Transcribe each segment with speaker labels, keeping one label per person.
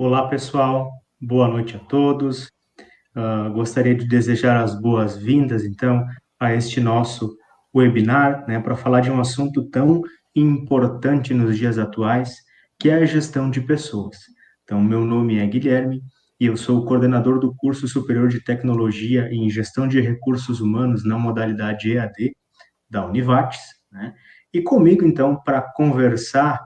Speaker 1: Olá, pessoal. Boa noite a todos. Gostaria de desejar as boas-vindas, então, a este nosso webinar, né, para falar de um assunto tão importante nos dias atuais, que é a gestão de pessoas. Então, meu nome é Guilherme e eu sou o coordenador do curso superior de tecnologia em gestão de recursos humanos na modalidade EAD da Univates, né? E comigo, então, para conversar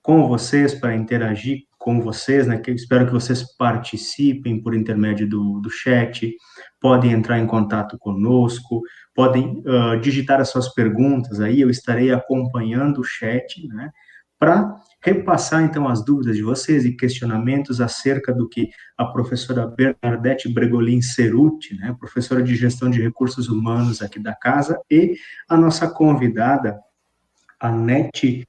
Speaker 1: com vocês, para interagir com vocês, né? Que eu espero que vocês participem por intermédio do chat, podem entrar em contato conosco, podem digitar as suas perguntas aí, eu estarei acompanhando o chat, né? Para repassar, então, as dúvidas de vocês e questionamentos acerca do que a professora Bernadette Bregolin Cerutti, né, professora de Gestão de Recursos Humanos aqui da casa, e a nossa convidada, a Nete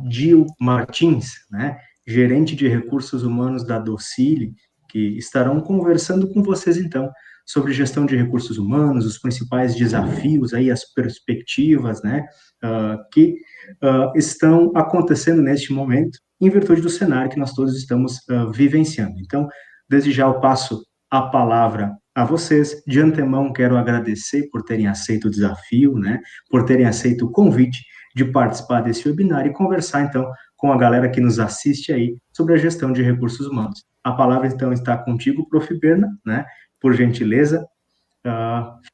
Speaker 1: Gil Martins, né, gerente de Recursos Humanos da Docile, que estarão conversando com vocês, então, sobre gestão de recursos humanos, os principais desafios, aí, as perspectivas, né, que estão acontecendo neste momento, em virtude do cenário que nós todos estamos vivenciando. Então, desde já eu passo a palavra a vocês. De antemão, quero agradecer por terem aceito o desafio, né, por terem aceito o convite de participar desse webinar e conversar, então, com a galera que nos assiste aí sobre a gestão de recursos humanos. A palavra, então, está contigo, Prof. Berna, né? Por gentileza,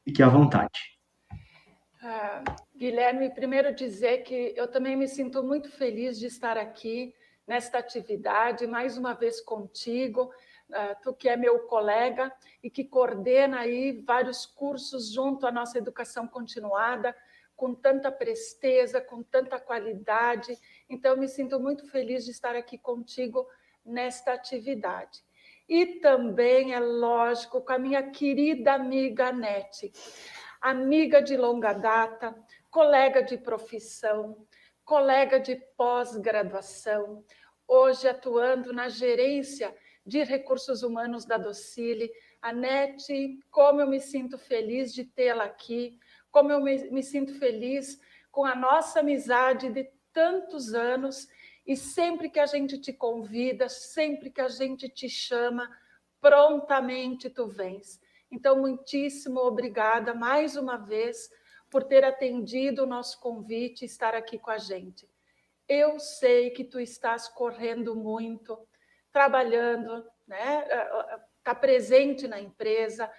Speaker 1: fique à vontade.
Speaker 2: Guilherme, primeiro dizer que eu também me sinto muito feliz de estar aqui nesta atividade, mais uma vez contigo, tu que é meu colega e que coordena aí vários cursos junto à nossa educação continuada, com tanta presteza, com tanta qualidade. Então, eu me sinto muito feliz de estar aqui contigo nesta atividade. E também, é lógico, com a minha querida amiga Nete, amiga de longa data, colega de profissão, colega de pós-graduação, hoje atuando na gerência de recursos humanos da Docile. A Nete, como eu me sinto feliz de tê-la aqui, como eu me sinto feliz com a nossa amizade de tantos anos, e sempre que a gente te convida, sempre que a gente te chama, prontamente tu vens. Então, muitíssimo obrigada mais uma vez por ter atendido o nosso convite e estar aqui com a gente. Eu sei que tu estás correndo muito, trabalhando, né? Está presente na empresa,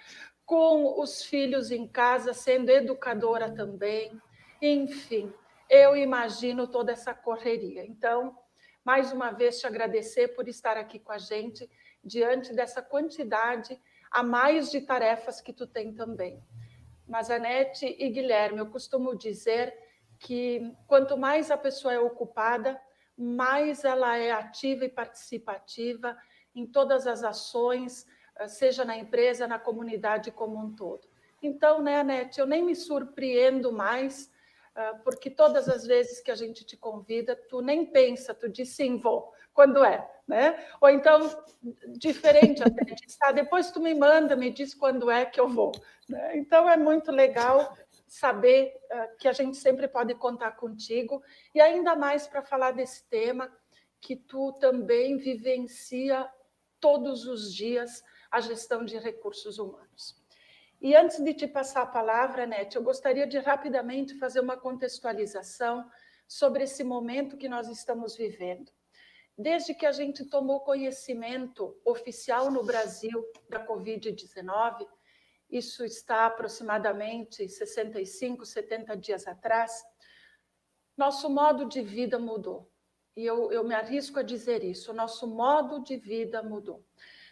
Speaker 2: com os filhos em casa, sendo educadora também. Enfim, eu imagino toda essa correria. Então, mais uma vez te agradecer por estar aqui com a gente, diante dessa quantidade a mais de tarefas que tu tem também. Mas, Anete e Guilherme, eu costumo dizer que quanto mais a pessoa é ocupada, mais ela é ativa e participativa em todas as ações, seja na empresa, na comunidade como um todo. Então, né, Anete, eu nem me surpreendo mais, porque todas as vezes que a gente te convida, tu nem pensa, tu diz sim, vou, quando é, né? Ou então, diferente até, diz, depois tu me manda, me diz quando é que eu vou. Né? Então, é muito legal saber que a gente sempre pode contar contigo, e ainda mais para falar desse tema que tu também vivencia todos os dias, a gestão de recursos humanos. E antes de te passar a palavra, Nete, eu gostaria de rapidamente fazer uma contextualização sobre esse momento que nós estamos vivendo. Desde que a gente tomou conhecimento oficial no Brasil da Covid-19, isso está aproximadamente 65, 70 dias atrás, nosso modo de vida mudou. E eu me arrisco a dizer isso, nosso modo de vida mudou.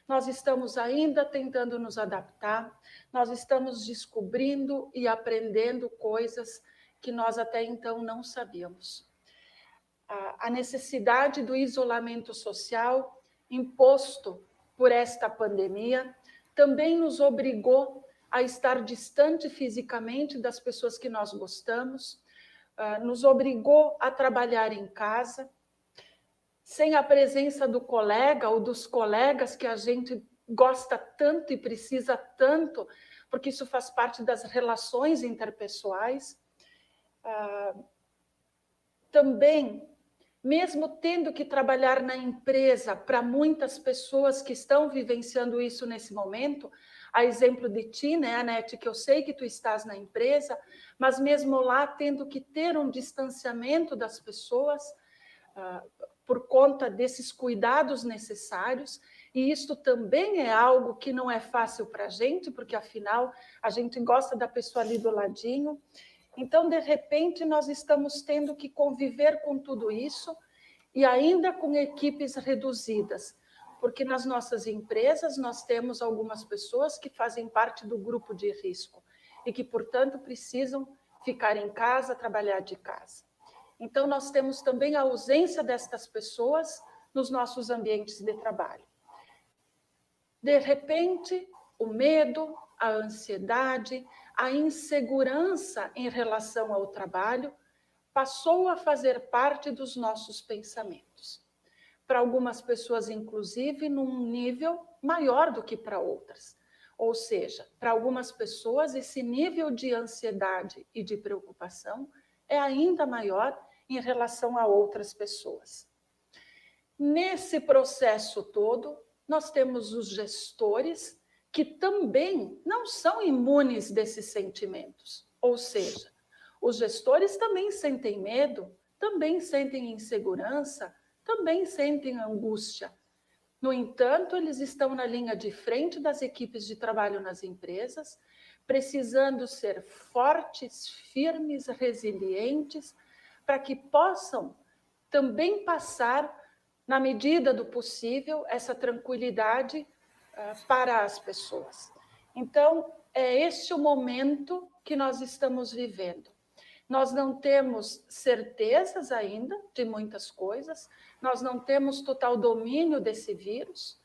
Speaker 2: Nós estamos ainda tentando nos adaptar, nós estamos descobrindo e aprendendo coisas que nós até então não sabíamos. A necessidade do isolamento social imposto por esta pandemia também nos obrigou a estar distante fisicamente das pessoas que nós gostamos, nos obrigou a trabalhar em casa, sem a presença do colega ou dos colegas que a gente gosta tanto e precisa tanto, porque isso faz parte das relações interpessoais. Também mesmo tendo que trabalhar na empresa, para muitas pessoas que estão vivenciando isso nesse momento, a exemplo de ti, né, Anete, que eu sei que tu estás na empresa, mas mesmo lá tendo que ter um distanciamento das pessoas, por conta desses cuidados necessários, e isto também é algo que não é fácil para a gente, porque afinal a gente gosta da pessoa ali do ladinho. Então, de repente, nós estamos tendo que conviver com tudo isso e ainda com equipes reduzidas, porque nas nossas empresas nós temos algumas pessoas que fazem parte do grupo de risco e que, portanto, precisam ficar em casa, trabalhar de casa. Então, nós temos também a ausência destas pessoas nos nossos ambientes de trabalho. De repente, o medo, a ansiedade, a insegurança em relação ao trabalho passou a fazer parte dos nossos pensamentos. Para algumas pessoas, inclusive, num nível maior do que para outras. Ou seja, para algumas pessoas, esse nível de ansiedade e de preocupação é ainda maior em relação a outras pessoas. Nesse processo todo, nós temos os gestores que também não são imunes desses sentimentos. Ou seja, os gestores também sentem medo, também sentem insegurança, também sentem angústia. No entanto, eles estão na linha de frente das equipes de trabalho nas empresas, precisando ser fortes, firmes, resilientes, para que possam também passar, na medida do possível, essa tranquilidade para as pessoas. Então, é este o momento que nós estamos vivendo. Nós não temos certezas ainda de muitas coisas, nós não temos total domínio desse vírus.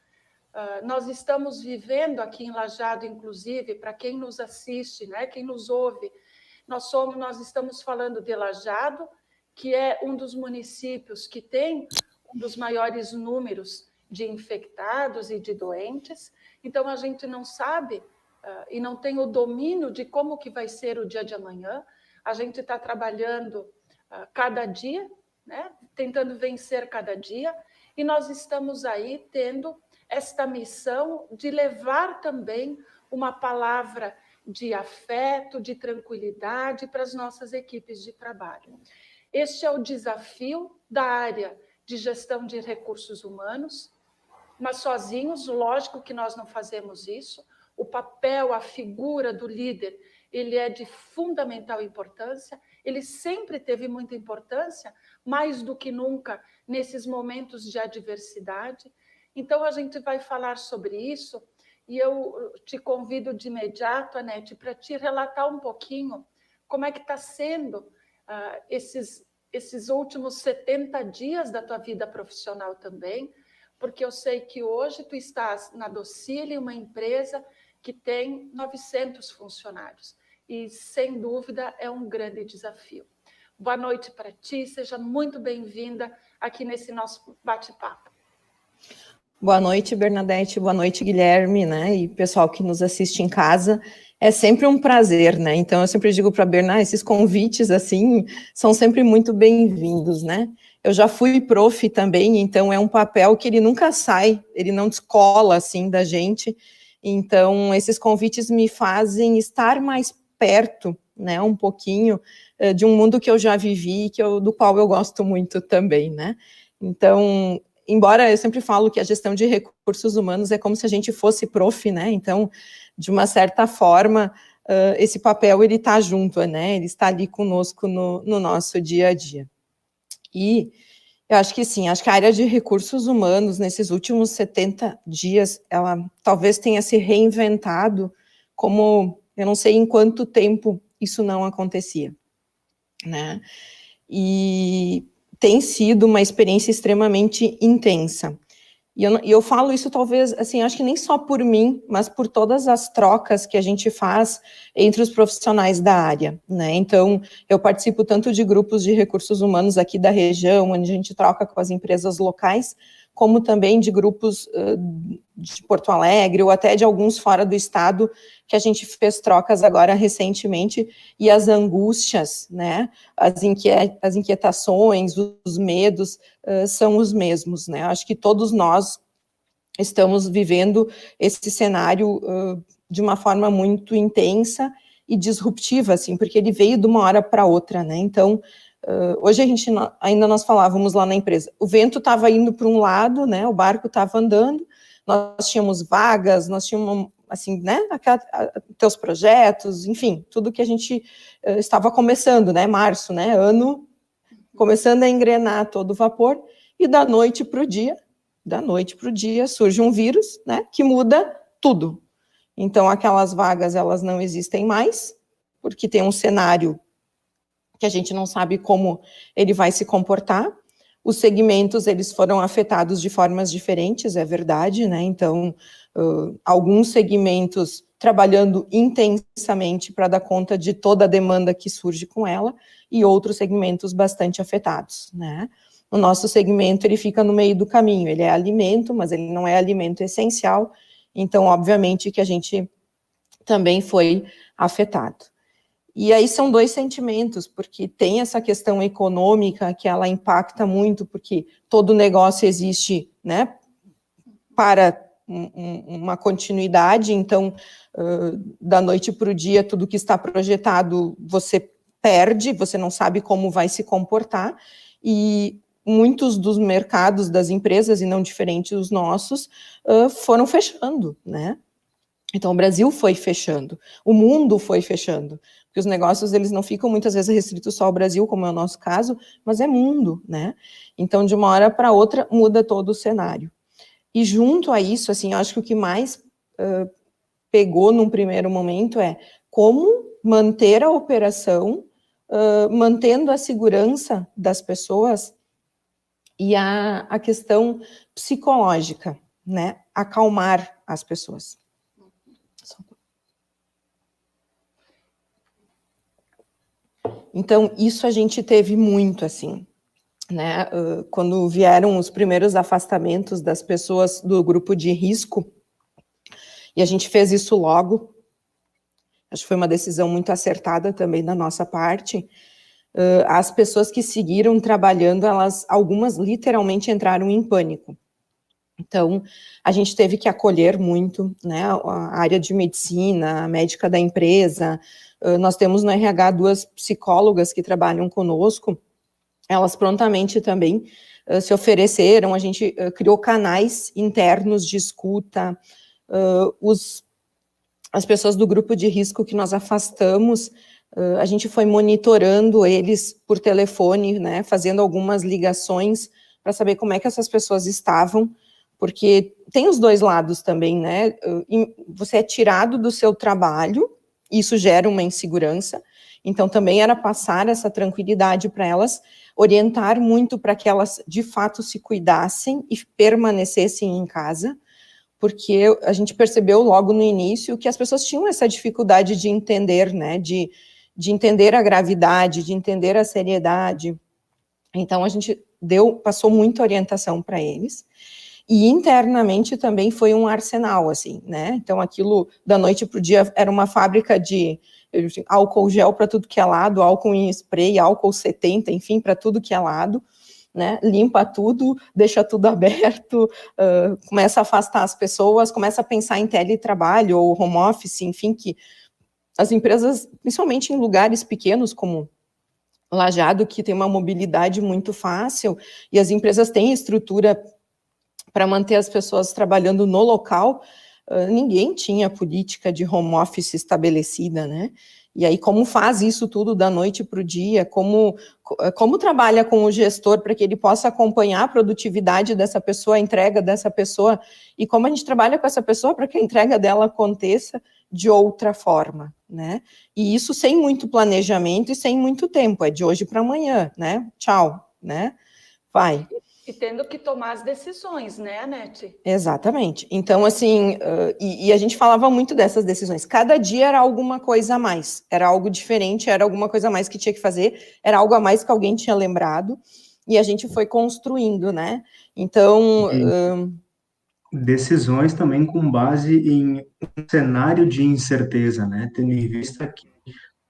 Speaker 2: Nós estamos vivendo aqui em Lajeado, inclusive, para quem nos assiste, né, quem nos ouve, nós estamos falando de Lajeado, que é um dos municípios que tem um dos maiores números de infectados e de doentes. Então, a gente não sabe e não tem o domínio de como que vai ser o dia de amanhã. A gente está trabalhando cada dia, né, tentando vencer cada dia, e nós estamos aí tendo esta missão de levar também uma palavra de afeto, de tranquilidade para as nossas equipes de trabalho. Este é o desafio da área de gestão de recursos humanos, mas sozinhos, lógico que nós não fazemos isso. O papel, a figura do líder, ele é de fundamental importância, ele sempre teve muita importância, mais do que nunca nesses momentos de adversidade. Então, a gente vai falar sobre isso, e eu te convido de imediato, Anete, para te relatar um pouquinho como é que está sendo esses últimos 70 dias da tua vida profissional também, porque eu sei que hoje tu estás na Docile, uma empresa que tem 900 funcionários, e sem dúvida é um grande desafio. Boa noite para ti, seja muito bem-vinda aqui nesse nosso bate-papo.
Speaker 3: Boa noite, Bernadette, boa noite, Guilherme, né, e pessoal que nos assiste em casa. É sempre um prazer, né? Então eu sempre digo para a Berna, esses convites assim são sempre muito bem-vindos, né? Eu já fui prof também, então é um papel que ele nunca sai, ele não descola assim da gente. Então esses convites me fazem estar mais perto, né, um pouquinho de um mundo que eu já vivi, do qual eu gosto muito também, né? Então, embora eu sempre falo que a gestão de recursos humanos é como se a gente fosse prof, né? Então, de uma certa forma, esse papel ele está junto, né? Ele está ali conosco no nosso dia a dia. E eu acho que sim, acho que a área de recursos humanos, nesses últimos 70 dias, ela talvez tenha se reinventado como, eu não sei em quanto tempo isso não acontecia, né? E tem sido uma experiência extremamente intensa. E eu falo isso talvez, assim, acho que nem só por mim, mas por todas as trocas que a gente faz entre os profissionais da área, né? Então, eu participo tanto de grupos de recursos humanos aqui da região, onde a gente troca com as empresas locais, como também de grupos de Porto Alegre, ou até de alguns fora do estado, que a gente fez trocas agora recentemente, e as angústias, né, as inquietações, os medos, são os mesmos, né, acho que todos nós estamos vivendo esse cenário de uma forma muito intensa e disruptiva, assim, porque ele veio de uma hora para outra, né, então, hoje ainda nós falávamos lá na empresa, o vento estava indo para um lado, né, o barco estava andando, nós tínhamos vagas, nós tínhamos, assim, né, teus projetos, enfim, tudo que a gente estava começando, né, março, né, ano, começando a engrenar todo vapor, e da noite para o dia, surge um vírus, né, que muda tudo. Então, aquelas vagas, elas não existem mais, porque tem um cenário que a gente não sabe como ele vai se comportar. Os segmentos, eles foram afetados de formas diferentes, é verdade, né? Então, alguns segmentos trabalhando intensamente para dar conta de toda a demanda que surge com ela, e outros segmentos bastante afetados, né? O nosso segmento, ele fica no meio do caminho, ele é alimento, mas ele não é alimento essencial, então, obviamente, que a gente também foi afetado. E aí são dois sentimentos, porque tem essa questão econômica que ela impacta muito, porque todo negócio existe, né, para uma continuidade, então, da noite para o dia, tudo que está projetado, você perde, você não sabe como vai se comportar, e muitos dos mercados das empresas, e não diferente dos nossos, foram fechando, né? Então, o Brasil foi fechando, o mundo foi fechando, porque os negócios, eles não ficam muitas vezes restritos só ao Brasil, como é o nosso caso, mas é mundo, né? Então, de uma hora para outra, muda todo o cenário. E junto a isso, assim, eu acho que o que mais pegou num primeiro momento é como manter a operação, mantendo a segurança das pessoas e a questão psicológica, né? Acalmar as pessoas. Então, isso a gente teve muito, assim, né? Quando vieram os primeiros afastamentos das pessoas do grupo de risco, e a gente fez isso logo, acho que foi uma decisão muito acertada também da nossa parte, as pessoas que seguiram trabalhando, algumas literalmente entraram em pânico. Então, a gente teve que acolher muito, né, a área de medicina, a médica da empresa. Nós temos no RH 2 psicólogas que trabalham conosco, elas prontamente também se ofereceram, a gente criou canais internos de escuta, as pessoas do grupo de risco que nós afastamos, a gente foi monitorando eles por telefone, né, fazendo algumas ligações para saber como é que essas pessoas estavam, porque tem os dois lados também, né, você é tirado do seu trabalho, isso gera uma insegurança, então também era passar essa tranquilidade para elas, orientar muito para que elas de fato se cuidassem e permanecessem em casa, porque a gente percebeu logo no início que as pessoas tinham essa dificuldade de entender, né, de entender a gravidade, de entender a seriedade, então a gente passou muita orientação para eles, e internamente também foi um arsenal, assim, né, então aquilo da noite para o dia era uma fábrica de álcool gel para tudo que é lado, álcool em spray, álcool 70, enfim, para tudo que é lado, né, limpa tudo, deixa tudo aberto, começa a afastar as pessoas, começa a pensar em teletrabalho ou home office, enfim, que as empresas, principalmente em lugares pequenos como Lajeado, que tem uma mobilidade muito fácil, e as empresas têm estrutura para manter as pessoas trabalhando no local, ninguém tinha política de home office estabelecida, né? E aí, como faz isso tudo da noite para o dia, como trabalha com o gestor para que ele possa acompanhar a produtividade dessa pessoa, a entrega dessa pessoa, e como a gente trabalha com essa pessoa para que a entrega dela aconteça de outra forma, né? E isso sem muito planejamento e sem muito tempo, é de hoje para amanhã, né? Tchau, né? Vai.
Speaker 2: E tendo que tomar as decisões, né, Anete?
Speaker 3: Exatamente. Então, assim, e a gente falava muito dessas decisões. Cada dia era alguma coisa a mais, era algo diferente, era alguma coisa a mais que tinha que fazer, era algo a mais que alguém tinha lembrado. e a gente foi construindo, né? Então,
Speaker 1: decisões também com base em um cenário de incerteza, né? Tendo em vista que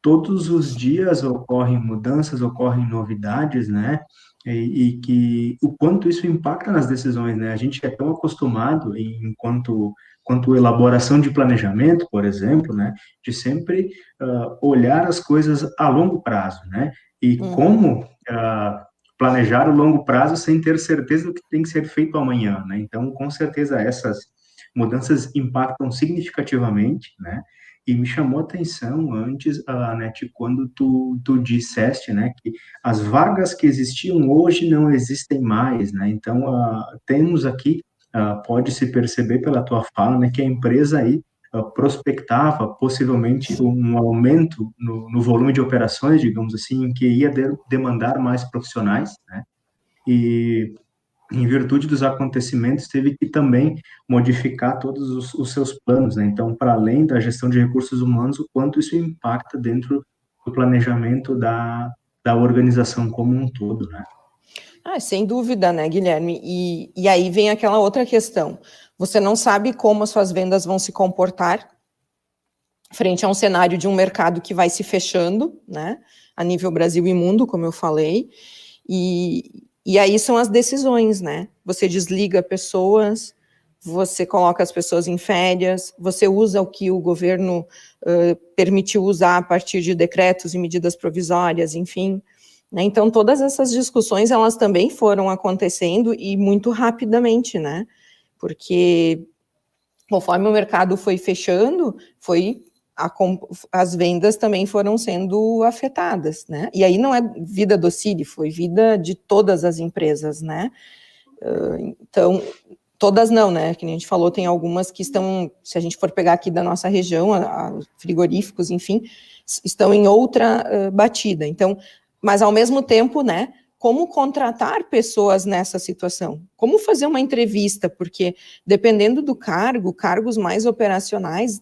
Speaker 1: todos os dias ocorrem mudanças, ocorrem novidades, né? E que o quanto isso impacta nas decisões, né? A gente é tão acostumado, quanto elaboração de planejamento, por exemplo, né? De sempre olhar as coisas a longo prazo, né? E como planejar o longo prazo sem ter certeza do que tem que ser feito amanhã, né? Então, com certeza, essas mudanças impactam significativamente, né? E me chamou a atenção antes, Anete, quando tu disseste, né, que as vagas que existiam hoje não existem mais, né? Então, temos aqui, pode-se perceber pela tua fala, né, que a empresa aí prospectava possivelmente um aumento no volume de operações, digamos assim, que ia demandar mais profissionais, né? E em virtude dos acontecimentos, teve que também modificar todos os seus planos, né? Então, para além da gestão de recursos humanos, o quanto isso impacta dentro do planejamento da organização como um todo, né?
Speaker 3: Sem dúvida, né, Guilherme? E aí vem aquela outra questão. Você não sabe como as suas vendas vão se comportar frente a um cenário de um mercado que vai se fechando, né, a nível Brasil e mundo, como eu falei, e aí são as decisões, né? Você desliga pessoas, você coloca as pessoas em férias, você usa o que o governo permitiu usar a partir de decretos e medidas provisórias, enfim, né? Então, todas essas discussões, elas também foram acontecendo e muito rapidamente, né? Porque conforme o mercado foi fechando, as vendas também foram sendo afetadas, né? E aí não é vida do Ciri, foi vida de todas as empresas, né? Então, todas não, né? Que a gente falou, tem algumas que estão, se a gente for pegar aqui da nossa região, frigoríficos, enfim, estão em outra batida. Então, mas ao mesmo tempo, né? Como contratar pessoas nessa situação? Como fazer uma entrevista? Porque dependendo do cargo, cargos mais operacionais,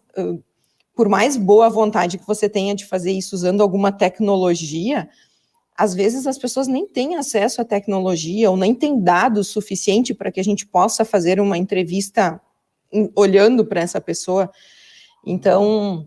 Speaker 3: por mais boa vontade que você tenha de fazer isso usando alguma tecnologia, às vezes as pessoas nem têm acesso à tecnologia ou nem têm dados suficiente para que a gente possa fazer uma entrevista olhando para essa pessoa. Então,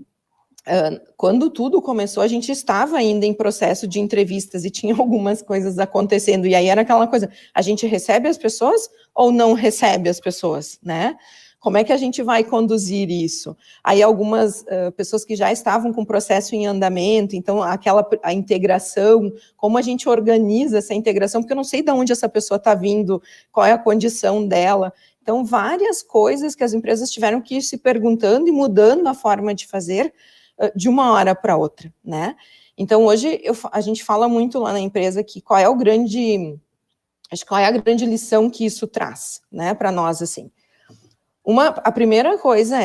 Speaker 3: quando tudo começou, a gente estava ainda em processo de entrevistas e tinha algumas coisas acontecendo, e aí era aquela coisa, a gente recebe as pessoas ou não recebe as pessoas, né? Como é que a gente vai conduzir isso? Aí algumas pessoas que já estavam com o processo em andamento, então a integração, como a gente organiza essa integração, porque eu não sei de onde essa pessoa está vindo, qual é a condição dela. Então, várias coisas que as empresas tiveram que ir se perguntando e mudando a forma de fazer de uma hora para outra, né? Então, hoje a gente fala muito lá na empresa que qual é a grande lição que isso traz, né, para nós, assim. A primeira coisa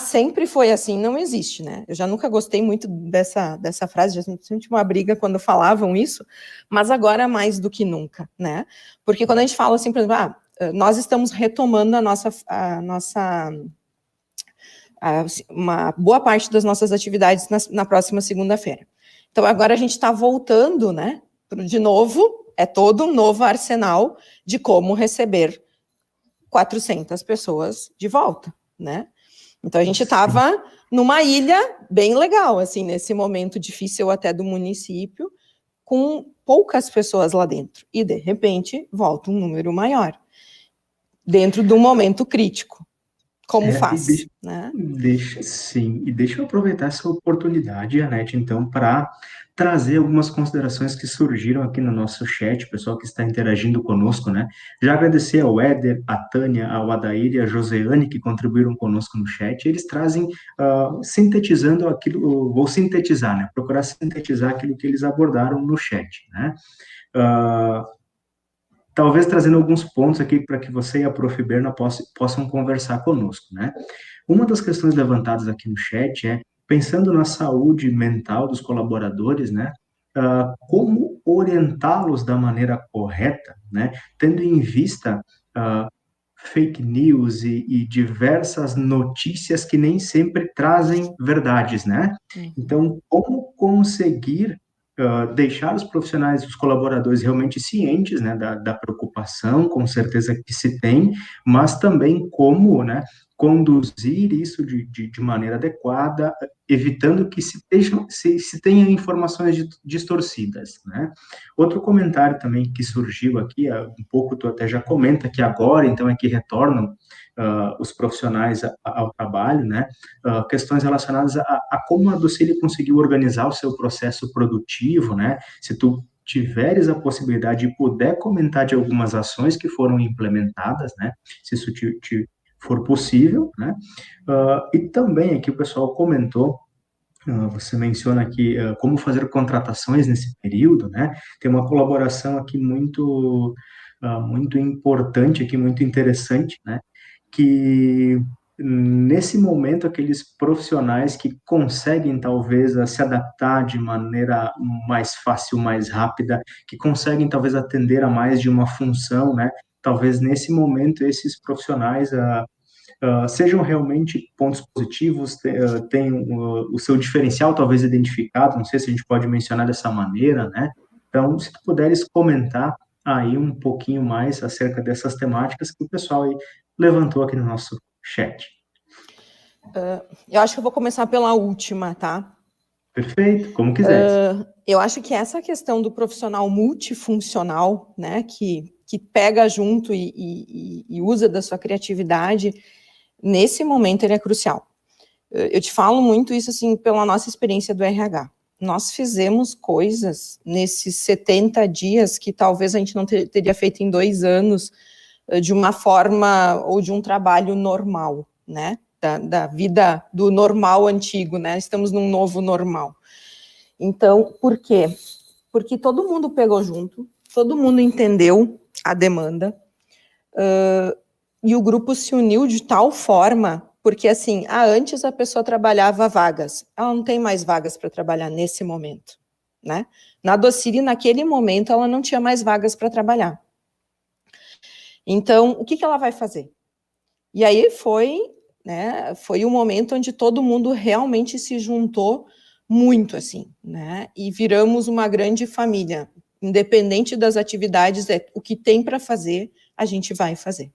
Speaker 3: sempre foi assim, não existe, né? Eu já nunca gostei muito dessa frase, já senti uma briga quando falavam isso, mas agora mais do que nunca, né? Porque quando a gente fala assim, por exemplo, nós estamos retomando uma boa parte das nossas atividades na próxima segunda-feira. Então, agora a gente está voltando, né? De novo, é todo um novo arsenal de como receber 400 pessoas de volta, né? Então, a gente estava numa ilha bem legal, assim, nesse momento difícil até do município, com poucas pessoas lá dentro. E, de repente, volta um número maior, dentro de um momento crítico. Como faz, né?
Speaker 1: Deixa eu aproveitar essa oportunidade, Anete, então, para trazer algumas considerações que surgiram aqui no nosso chat, pessoal que está interagindo conosco, né? Já agradecer ao Éder, à Tânia, ao Adair e à Joseane, que contribuíram conosco no chat. Eles trazem, sintetizando aquilo, vou sintetizar, né? Procurar sintetizar aquilo que eles abordaram no chat, né? Talvez trazendo alguns pontos aqui para que você e a Prof. Berna possam conversar conosco, né? Uma das questões levantadas aqui no chat é, pensando na saúde mental dos colaboradores, né? Como orientá-los da maneira correta, né? Tendo em vista fake news e diversas notícias que nem sempre trazem verdades, né? Então, como conseguir deixar os profissionais, os colaboradores realmente cientes, né, da preocupação, com certeza que se tem, mas também como, né, conduzir isso de maneira adequada, evitando que se tenha informações distorcidas, né. Outro comentário também que surgiu aqui, um pouco tu até já comenta que agora, então, é que retornam os profissionais ao trabalho, né, questões relacionadas a como a Docile conseguiu organizar o seu processo produtivo, né, se tu tiveres a possibilidade e puder comentar de algumas ações que foram implementadas, né, se isso for possível, né, e também aqui o pessoal comentou, você menciona aqui como fazer contratações nesse período, né, tem uma colaboração aqui muito importante aqui, muito interessante, né, que nesse momento aqueles profissionais que conseguem talvez se adaptar de maneira mais fácil, mais rápida, que conseguem talvez atender a mais de uma função, né? Talvez nesse momento esses profissionais sejam realmente pontos positivos, tenham o seu diferencial talvez identificado, não sei se a gente pode mencionar dessa maneira, né? Então, se tu puderes comentar aí um pouquinho mais acerca dessas temáticas que o pessoal aí levantou aqui no nosso chat.
Speaker 3: Eu acho que eu vou começar pela última, tá?
Speaker 1: Perfeito, como quiseres.
Speaker 3: Eu acho que essa questão do profissional multifuncional, né, que pega junto e usa da sua criatividade, nesse momento ele é crucial. Eu te falo muito isso, assim, pela nossa experiência do RH. Nós fizemos coisas nesses 70 dias que talvez a gente não teria feito em 2 anos, de uma forma ou de um trabalho normal, né? Da vida do normal antigo, né? Estamos num novo normal. Então, por quê? Porque todo mundo pegou junto, todo mundo entendeu a demanda, e o grupo se uniu de tal forma, porque assim, antes a pessoa trabalhava vagas, ela não tem mais vagas para trabalhar nesse momento, né? Na Docile, naquele momento, ela não tinha mais vagas para trabalhar. Então, o que ela vai fazer? E aí foi o momento onde todo mundo realmente se juntou muito, assim, né? E viramos uma grande família. Independente das atividades, o que tem para fazer, a gente vai fazer.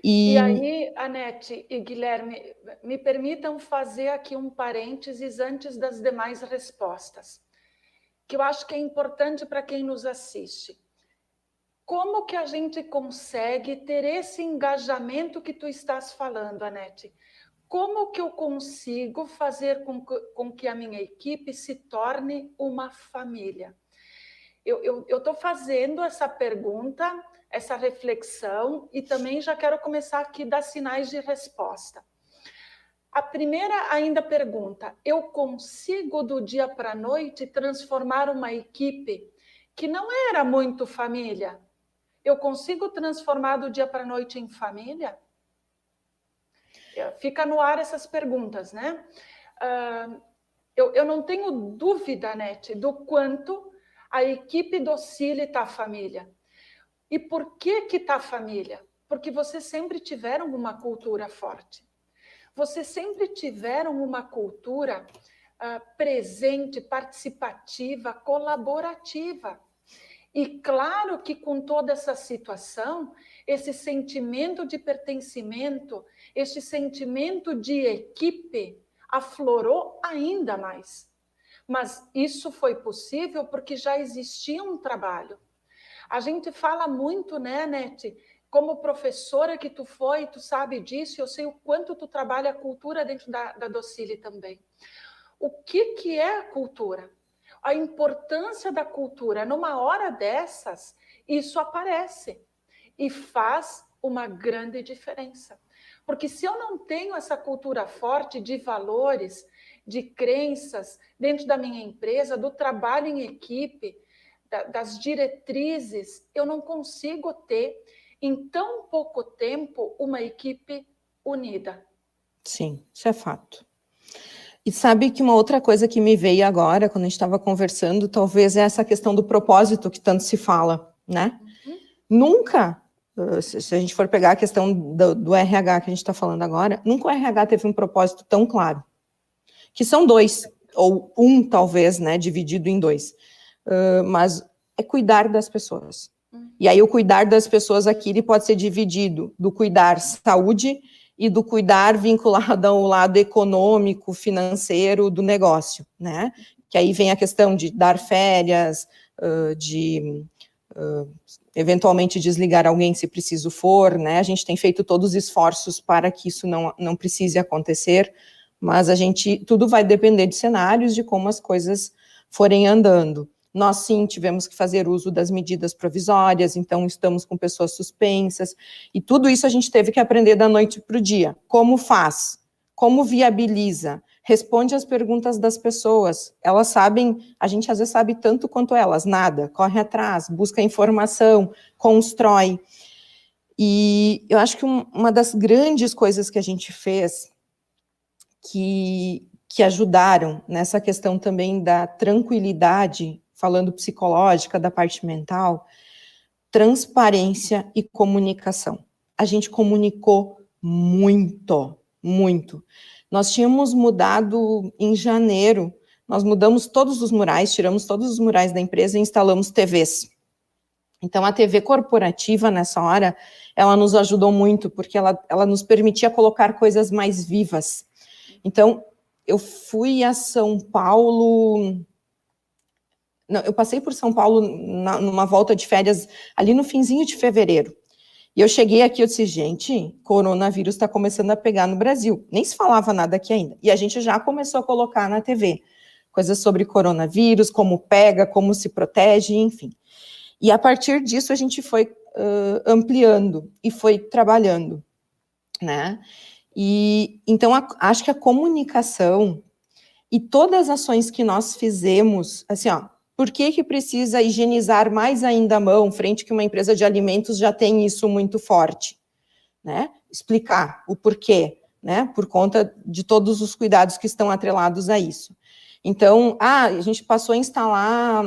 Speaker 2: E aí, Anete e Guilherme, me permitam fazer aqui um parênteses antes das demais respostas, que eu acho que é importante para quem nos assiste. Como que a gente consegue ter esse engajamento que tu estás falando, Anete? Como que eu consigo fazer com que a minha equipe se torne uma família? Eu estou fazendo essa pergunta, essa reflexão, e também já quero começar aqui a dar sinais de resposta. A primeira ainda pergunta: eu consigo do dia para a noite transformar uma equipe que não era muito família? Eu consigo transformar do dia para a noite em família? Fica no ar essas perguntas, né? Eu não tenho dúvida, Nete, do quanto a equipe Docile está família. E por que está família? Porque vocês sempre tiveram uma cultura forte. Vocês sempre tiveram uma cultura presente, participativa, colaborativa. E claro que com toda essa situação, esse sentimento de pertencimento, este sentimento de equipe aflorou ainda mais. Mas isso foi possível porque já existia um trabalho. A gente fala muito, né, Nete? Como professora que tu foi, tu sabe disso, eu sei o quanto tu trabalha a cultura dentro da Docile também. O que é a cultura? A importância da cultura, numa hora dessas, isso aparece e faz uma grande diferença. Porque se eu não tenho essa cultura forte de valores, de crenças dentro da minha empresa, do trabalho em equipe, das diretrizes, eu não consigo ter, em tão pouco tempo, uma equipe unida.
Speaker 3: Sim, isso é fato. E sabe que uma outra coisa que me veio agora, quando a gente estava conversando, talvez é essa questão do propósito que tanto se fala, né? Nunca, se a gente for pegar a questão do RH que a gente está falando agora, nunca o RH teve um propósito tão claro. Que são 2, ou talvez, né, dividido em 2. Mas é cuidar das pessoas. E aí o cuidar das pessoas aqui, ele pode ser dividido do cuidar saúde e do cuidar vinculado ao lado econômico, financeiro do negócio, né? Que aí vem a questão de dar férias, eventualmente desligar alguém se preciso for, né? A gente tem feito todos os esforços para que isso não precise acontecer, mas tudo vai depender de cenários, de como as coisas forem andando. Nós, sim, tivemos que fazer uso das medidas provisórias, então estamos com pessoas suspensas, e tudo isso a gente teve que aprender da noite para o dia. Como faz? Como viabiliza? Responde às perguntas das pessoas. Elas sabem, a gente às vezes sabe tanto quanto elas, nada. Corre atrás, busca informação, constrói. E eu acho que uma das grandes coisas que a gente fez, que ajudaram nessa questão também da tranquilidade, falando psicológica, da parte mental, transparência e comunicação. A gente comunicou muito, muito. Nós tínhamos mudado em janeiro, nós mudamos todos os murais, tiramos todos os murais da empresa e instalamos TVs. Então, a TV corporativa, nessa hora, ela nos ajudou muito, porque ela nos permitia colocar coisas mais vivas. Então, eu fui a São Paulo... Não, eu passei por São Paulo numa volta de férias ali no finzinho de fevereiro. E eu cheguei aqui, eu disse, gente, coronavírus está começando a pegar no Brasil. Nem se falava nada aqui ainda. E a gente já começou a colocar na TV coisas sobre coronavírus, como pega, como se protege, enfim. E a partir disso a gente foi ampliando e foi trabalhando, né? E então acho que a comunicação e todas as ações que nós fizemos, assim, ó, por que precisa higienizar mais ainda a mão, frente que uma empresa de alimentos já tem isso muito forte, né? Explicar o porquê, né? Por conta de todos os cuidados que estão atrelados a isso. Então, a gente passou a instalar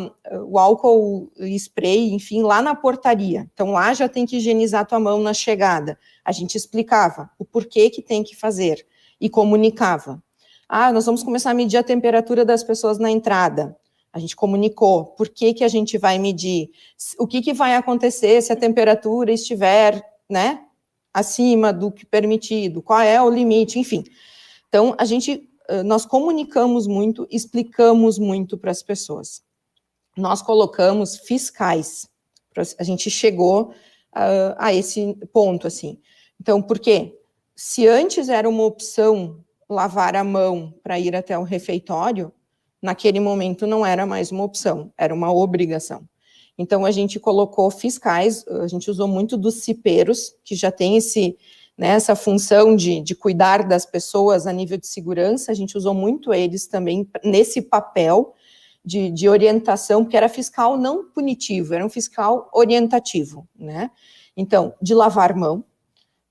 Speaker 3: o álcool spray, enfim, lá na portaria. Então, lá já tem que higienizar a tua mão na chegada. A gente explicava o porquê que tem que fazer e comunicava. Nós vamos começar a medir a temperatura das pessoas na entrada. A gente comunicou por que a gente vai medir, o que vai acontecer se a temperatura estiver, né, acima do que permitido, qual é o limite, enfim. Então, nós comunicamos muito, explicamos muito para as pessoas. Nós colocamos fiscais, a gente chegou a esse ponto, assim. Então, por quê? Se antes era uma opção lavar a mão para ir até o refeitório, naquele momento não era mais uma opção, era uma obrigação. Então, a gente colocou fiscais, a gente usou muito dos cipeiros, que já tem essa função de cuidar das pessoas a nível de segurança, a gente usou muito eles também nesse papel de orientação, porque era fiscal não punitivo, era um fiscal orientativo, né? Então, de lavar mão,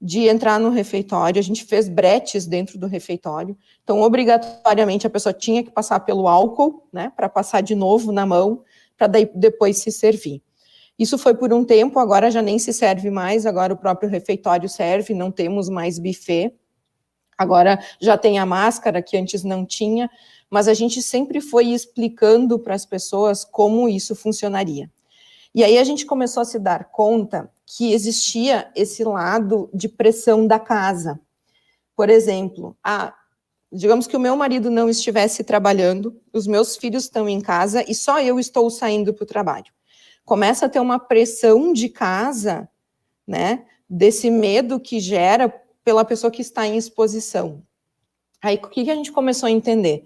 Speaker 3: de entrar no refeitório, a gente fez bretes dentro do refeitório, então, obrigatoriamente, a pessoa tinha que passar pelo álcool, né, para passar de novo na mão, para depois se servir. Isso foi por um tempo, agora já nem se serve mais, agora o próprio refeitório serve, não temos mais buffet, agora já tem a máscara, que antes não tinha, mas a gente sempre foi explicando para as pessoas como isso funcionaria. E aí a gente começou a se dar conta que existia esse lado de pressão da casa. Por exemplo, digamos que o meu marido não estivesse trabalhando, os meus filhos estão em casa e só eu estou saindo para o trabalho. Começa a ter uma pressão de casa, né, desse medo que gera pela pessoa que está em exposição. Aí, o que a gente começou a entender?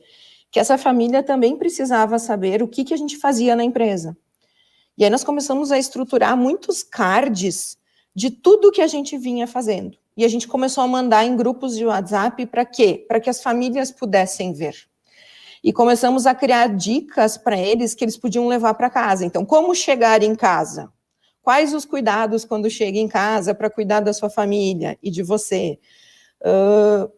Speaker 3: Que essa família também precisava saber o que a gente fazia na empresa. E aí nós começamos a estruturar muitos cards de tudo que a gente vinha fazendo. E a gente começou a mandar em grupos de WhatsApp para quê? Para que as famílias pudessem ver. E começamos a criar dicas para eles que eles podiam levar para casa. Então, como chegar em casa? Quais os cuidados quando chega em casa para cuidar da sua família e de você?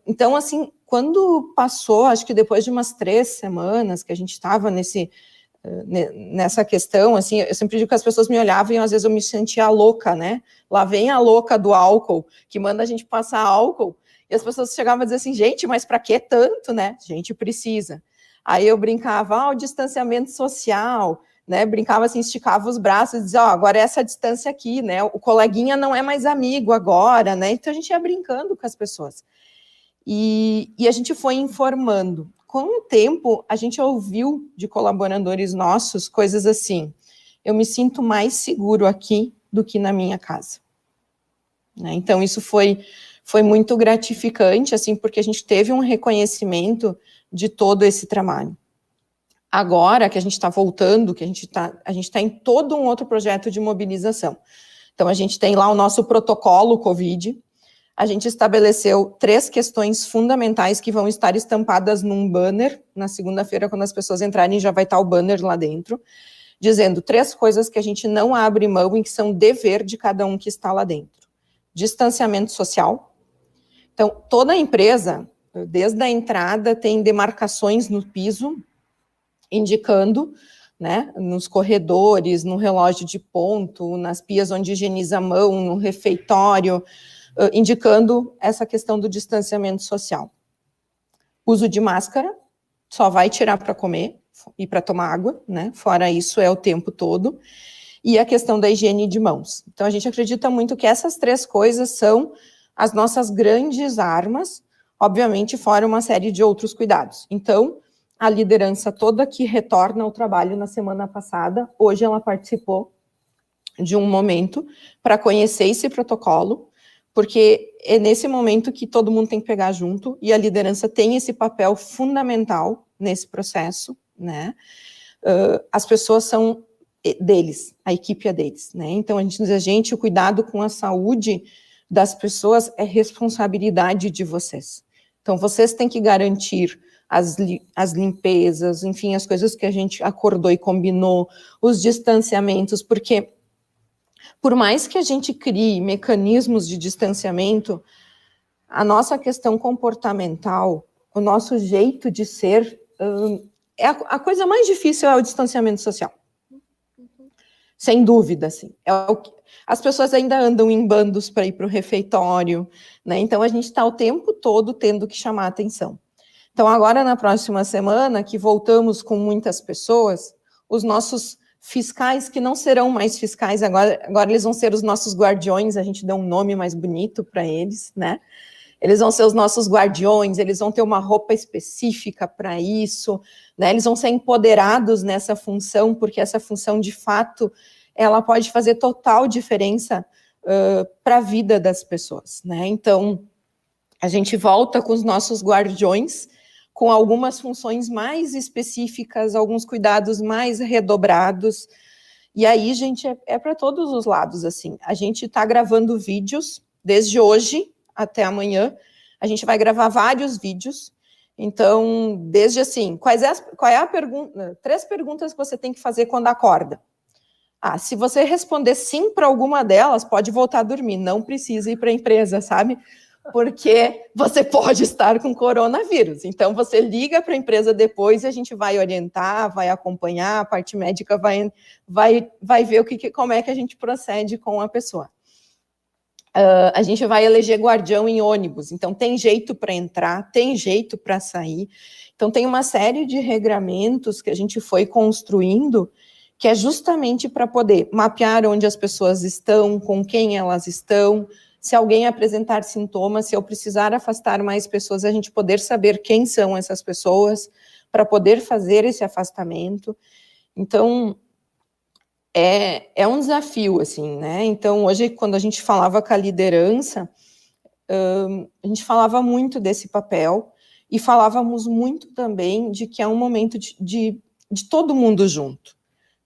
Speaker 3: Então, assim, quando passou, acho que depois de umas 3 semanas que a gente estava nessa questão, assim, eu sempre digo que as pessoas me olhavam e às vezes eu me sentia louca, né? Lá vem a louca do álcool, que manda a gente passar álcool, e as pessoas chegavam a dizer assim, gente, mas para que tanto, né? Gente, precisa. Aí eu brincava, o distanciamento social, né? Brincava assim, esticava os braços e dizia, agora é essa distância aqui, né? O coleguinha não é mais amigo agora, né? Então a gente ia brincando com as pessoas. E a gente foi informando. Com o tempo, a gente ouviu de colaboradores nossos coisas assim, eu me sinto mais seguro aqui do que na minha casa. Né? Então, isso foi muito gratificante, assim, porque a gente teve um reconhecimento de todo esse trabalho. Agora que a gente está voltando, que a gente está em todo um outro projeto de mobilização. Então, a gente tem lá o nosso protocolo COVID, a gente estabeleceu 3 questões fundamentais que vão estar estampadas num banner, na segunda-feira, quando as pessoas entrarem, já vai estar o banner lá dentro, dizendo 3 coisas que a gente não abre mão e que são dever de cada um que está lá dentro. Distanciamento social. Então, toda a empresa, desde a entrada, tem demarcações no piso, indicando, né, nos corredores, no relógio de ponto, nas pias onde higieniza a mão, no refeitório, indicando essa questão do distanciamento social. Uso de máscara, só vai tirar para comer e para tomar água, né? Fora isso é o tempo todo. E a questão da higiene de mãos. Então, a gente acredita muito que essas 3 coisas são as nossas grandes armas, obviamente, fora uma série de outros cuidados. Então, a liderança toda que retorna ao trabalho na semana passada, hoje ela participou de um momento para conhecer esse protocolo, porque é nesse momento que todo mundo tem que pegar junto, e a liderança tem esse papel fundamental nesse processo, né? As pessoas são deles, a equipe é deles, né? Então, a gente diz, o cuidado com a saúde das pessoas é responsabilidade de vocês. Então, vocês têm que garantir as limpezas, enfim, as coisas que a gente acordou e combinou, os distanciamentos, porque por mais que a gente crie mecanismos de distanciamento, a nossa questão comportamental, o nosso jeito de ser, a coisa mais difícil é o distanciamento social. Sem dúvida, assim. As pessoas ainda andam em bandos para ir para o refeitório, né? Então, a gente está o tempo todo tendo que chamar a atenção. Então, agora, na próxima semana, que voltamos com muitas pessoas, os nossos fiscais, que não serão mais fiscais, agora eles vão ser os nossos guardiões, a gente deu um nome mais bonito para eles, né? Eles vão ser os nossos guardiões, eles vão ter uma roupa específica para isso, né? Eles vão ser empoderados nessa função, porque essa função, de fato, ela pode fazer total diferença para a vida das pessoas, né? Então, a gente volta com os nossos guardiões, com algumas funções mais específicas, alguns cuidados mais redobrados, e aí, gente, é para todos os lados, assim. A gente está gravando vídeos, desde hoje até amanhã, a gente vai gravar vários vídeos, então, desde assim, qual é a pergunta? 3 perguntas que você tem que fazer quando acorda. Se você responder sim para alguma delas, pode voltar a dormir, não precisa ir para a empresa, sabe? Porque você pode estar com coronavírus. Então, você liga para a empresa depois e a gente vai orientar, vai acompanhar, a parte médica vai ver como é que a gente procede com a pessoa. A gente vai eleger guardião em ônibus, então tem jeito para entrar, tem jeito para sair. Então, tem uma série de regramentos que a gente foi construindo, que é justamente para poder mapear onde as pessoas estão, com quem elas estão. Se alguém apresentar sintomas, se eu precisar afastar mais pessoas, a gente poder saber quem são essas pessoas, para poder fazer esse afastamento. Então, é um desafio, assim, né? Então, hoje, quando a gente falava com a liderança, a gente falava muito desse papel, e falávamos muito também de que é um momento de todo mundo junto.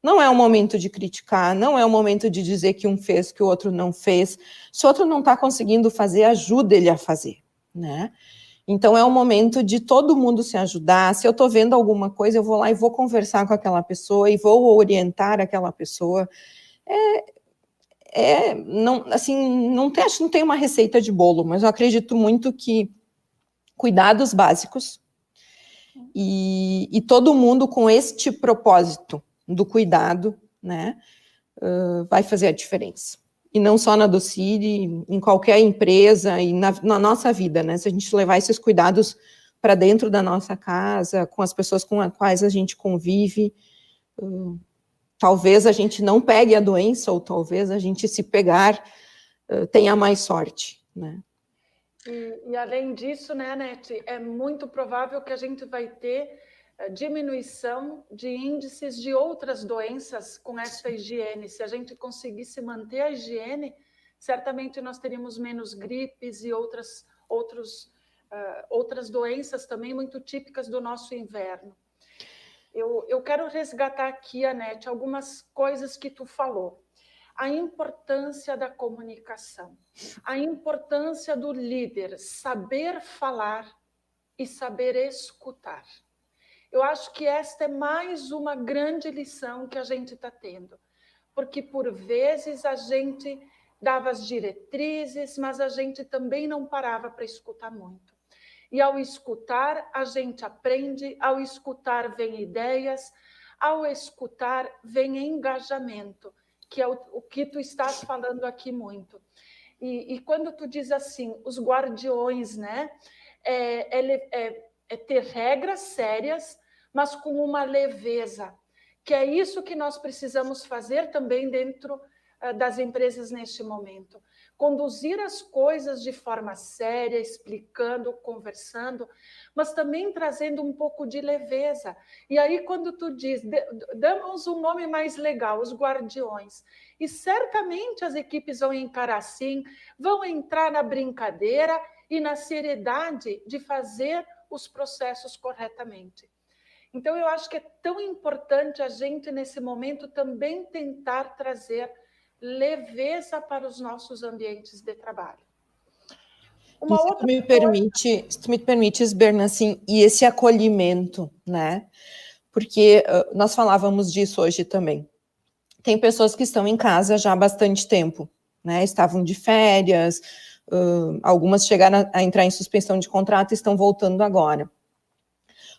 Speaker 3: Não é um momento de criticar, não é um momento de dizer que um fez, que o outro não fez. Se o outro não está conseguindo fazer, ajuda ele a fazer, né? Então, é um momento de todo mundo se ajudar. Se eu estou vendo alguma coisa, eu vou lá e vou conversar com aquela pessoa e vou orientar aquela pessoa. Acho que não tem uma receita de bolo, mas eu acredito muito que cuidados básicos e todo mundo com este propósito do cuidado, né, vai fazer a diferença. E não só na Docile, em qualquer empresa e na nossa vida, né, se a gente levar esses cuidados para dentro da nossa casa, com as pessoas com as quais a gente convive. Talvez a gente não pegue a doença, ou talvez a gente, se pegar, tenha mais sorte, né?
Speaker 2: E além disso, né, Anete, é muito provável que a gente vai ter diminuição de índices de outras doenças com essa higiene. Se a gente conseguisse manter a higiene, certamente nós teríamos menos gripes e outras doenças também muito típicas do nosso inverno. Eu quero resgatar aqui, Anete, algumas coisas que tu falou. A importância da comunicação, a importância do líder saber falar e saber escutar. Eu acho que esta é mais uma grande lição que a gente está tendo, porque por vezes a gente dava as diretrizes, mas a gente também não parava para escutar muito. E ao escutar, a gente aprende, ao escutar vem ideias, ao escutar vem engajamento, que é o que tu estás falando aqui muito. E quando tu diz assim, os guardiões, né? É ter regras sérias, mas com uma leveza, que é isso que nós precisamos fazer também dentro das empresas neste momento. Conduzir as coisas de forma séria, explicando, conversando, mas também trazendo um pouco de leveza. E aí, quando tu diz, damos um nome mais legal, os guardiões, e certamente as equipes vão encarar assim, vão entrar na brincadeira e na seriedade de fazer os processos corretamente. Então, eu acho que é tão importante a gente, nesse momento, também tentar trazer leveza para os nossos ambientes de trabalho.
Speaker 3: Se tu me permites, Berna, assim, e esse acolhimento, né? Porque nós falávamos disso hoje também. Tem pessoas que estão em casa já há bastante tempo, né? Estavam de férias, algumas chegaram a entrar em suspensão de contrato e estão voltando agora.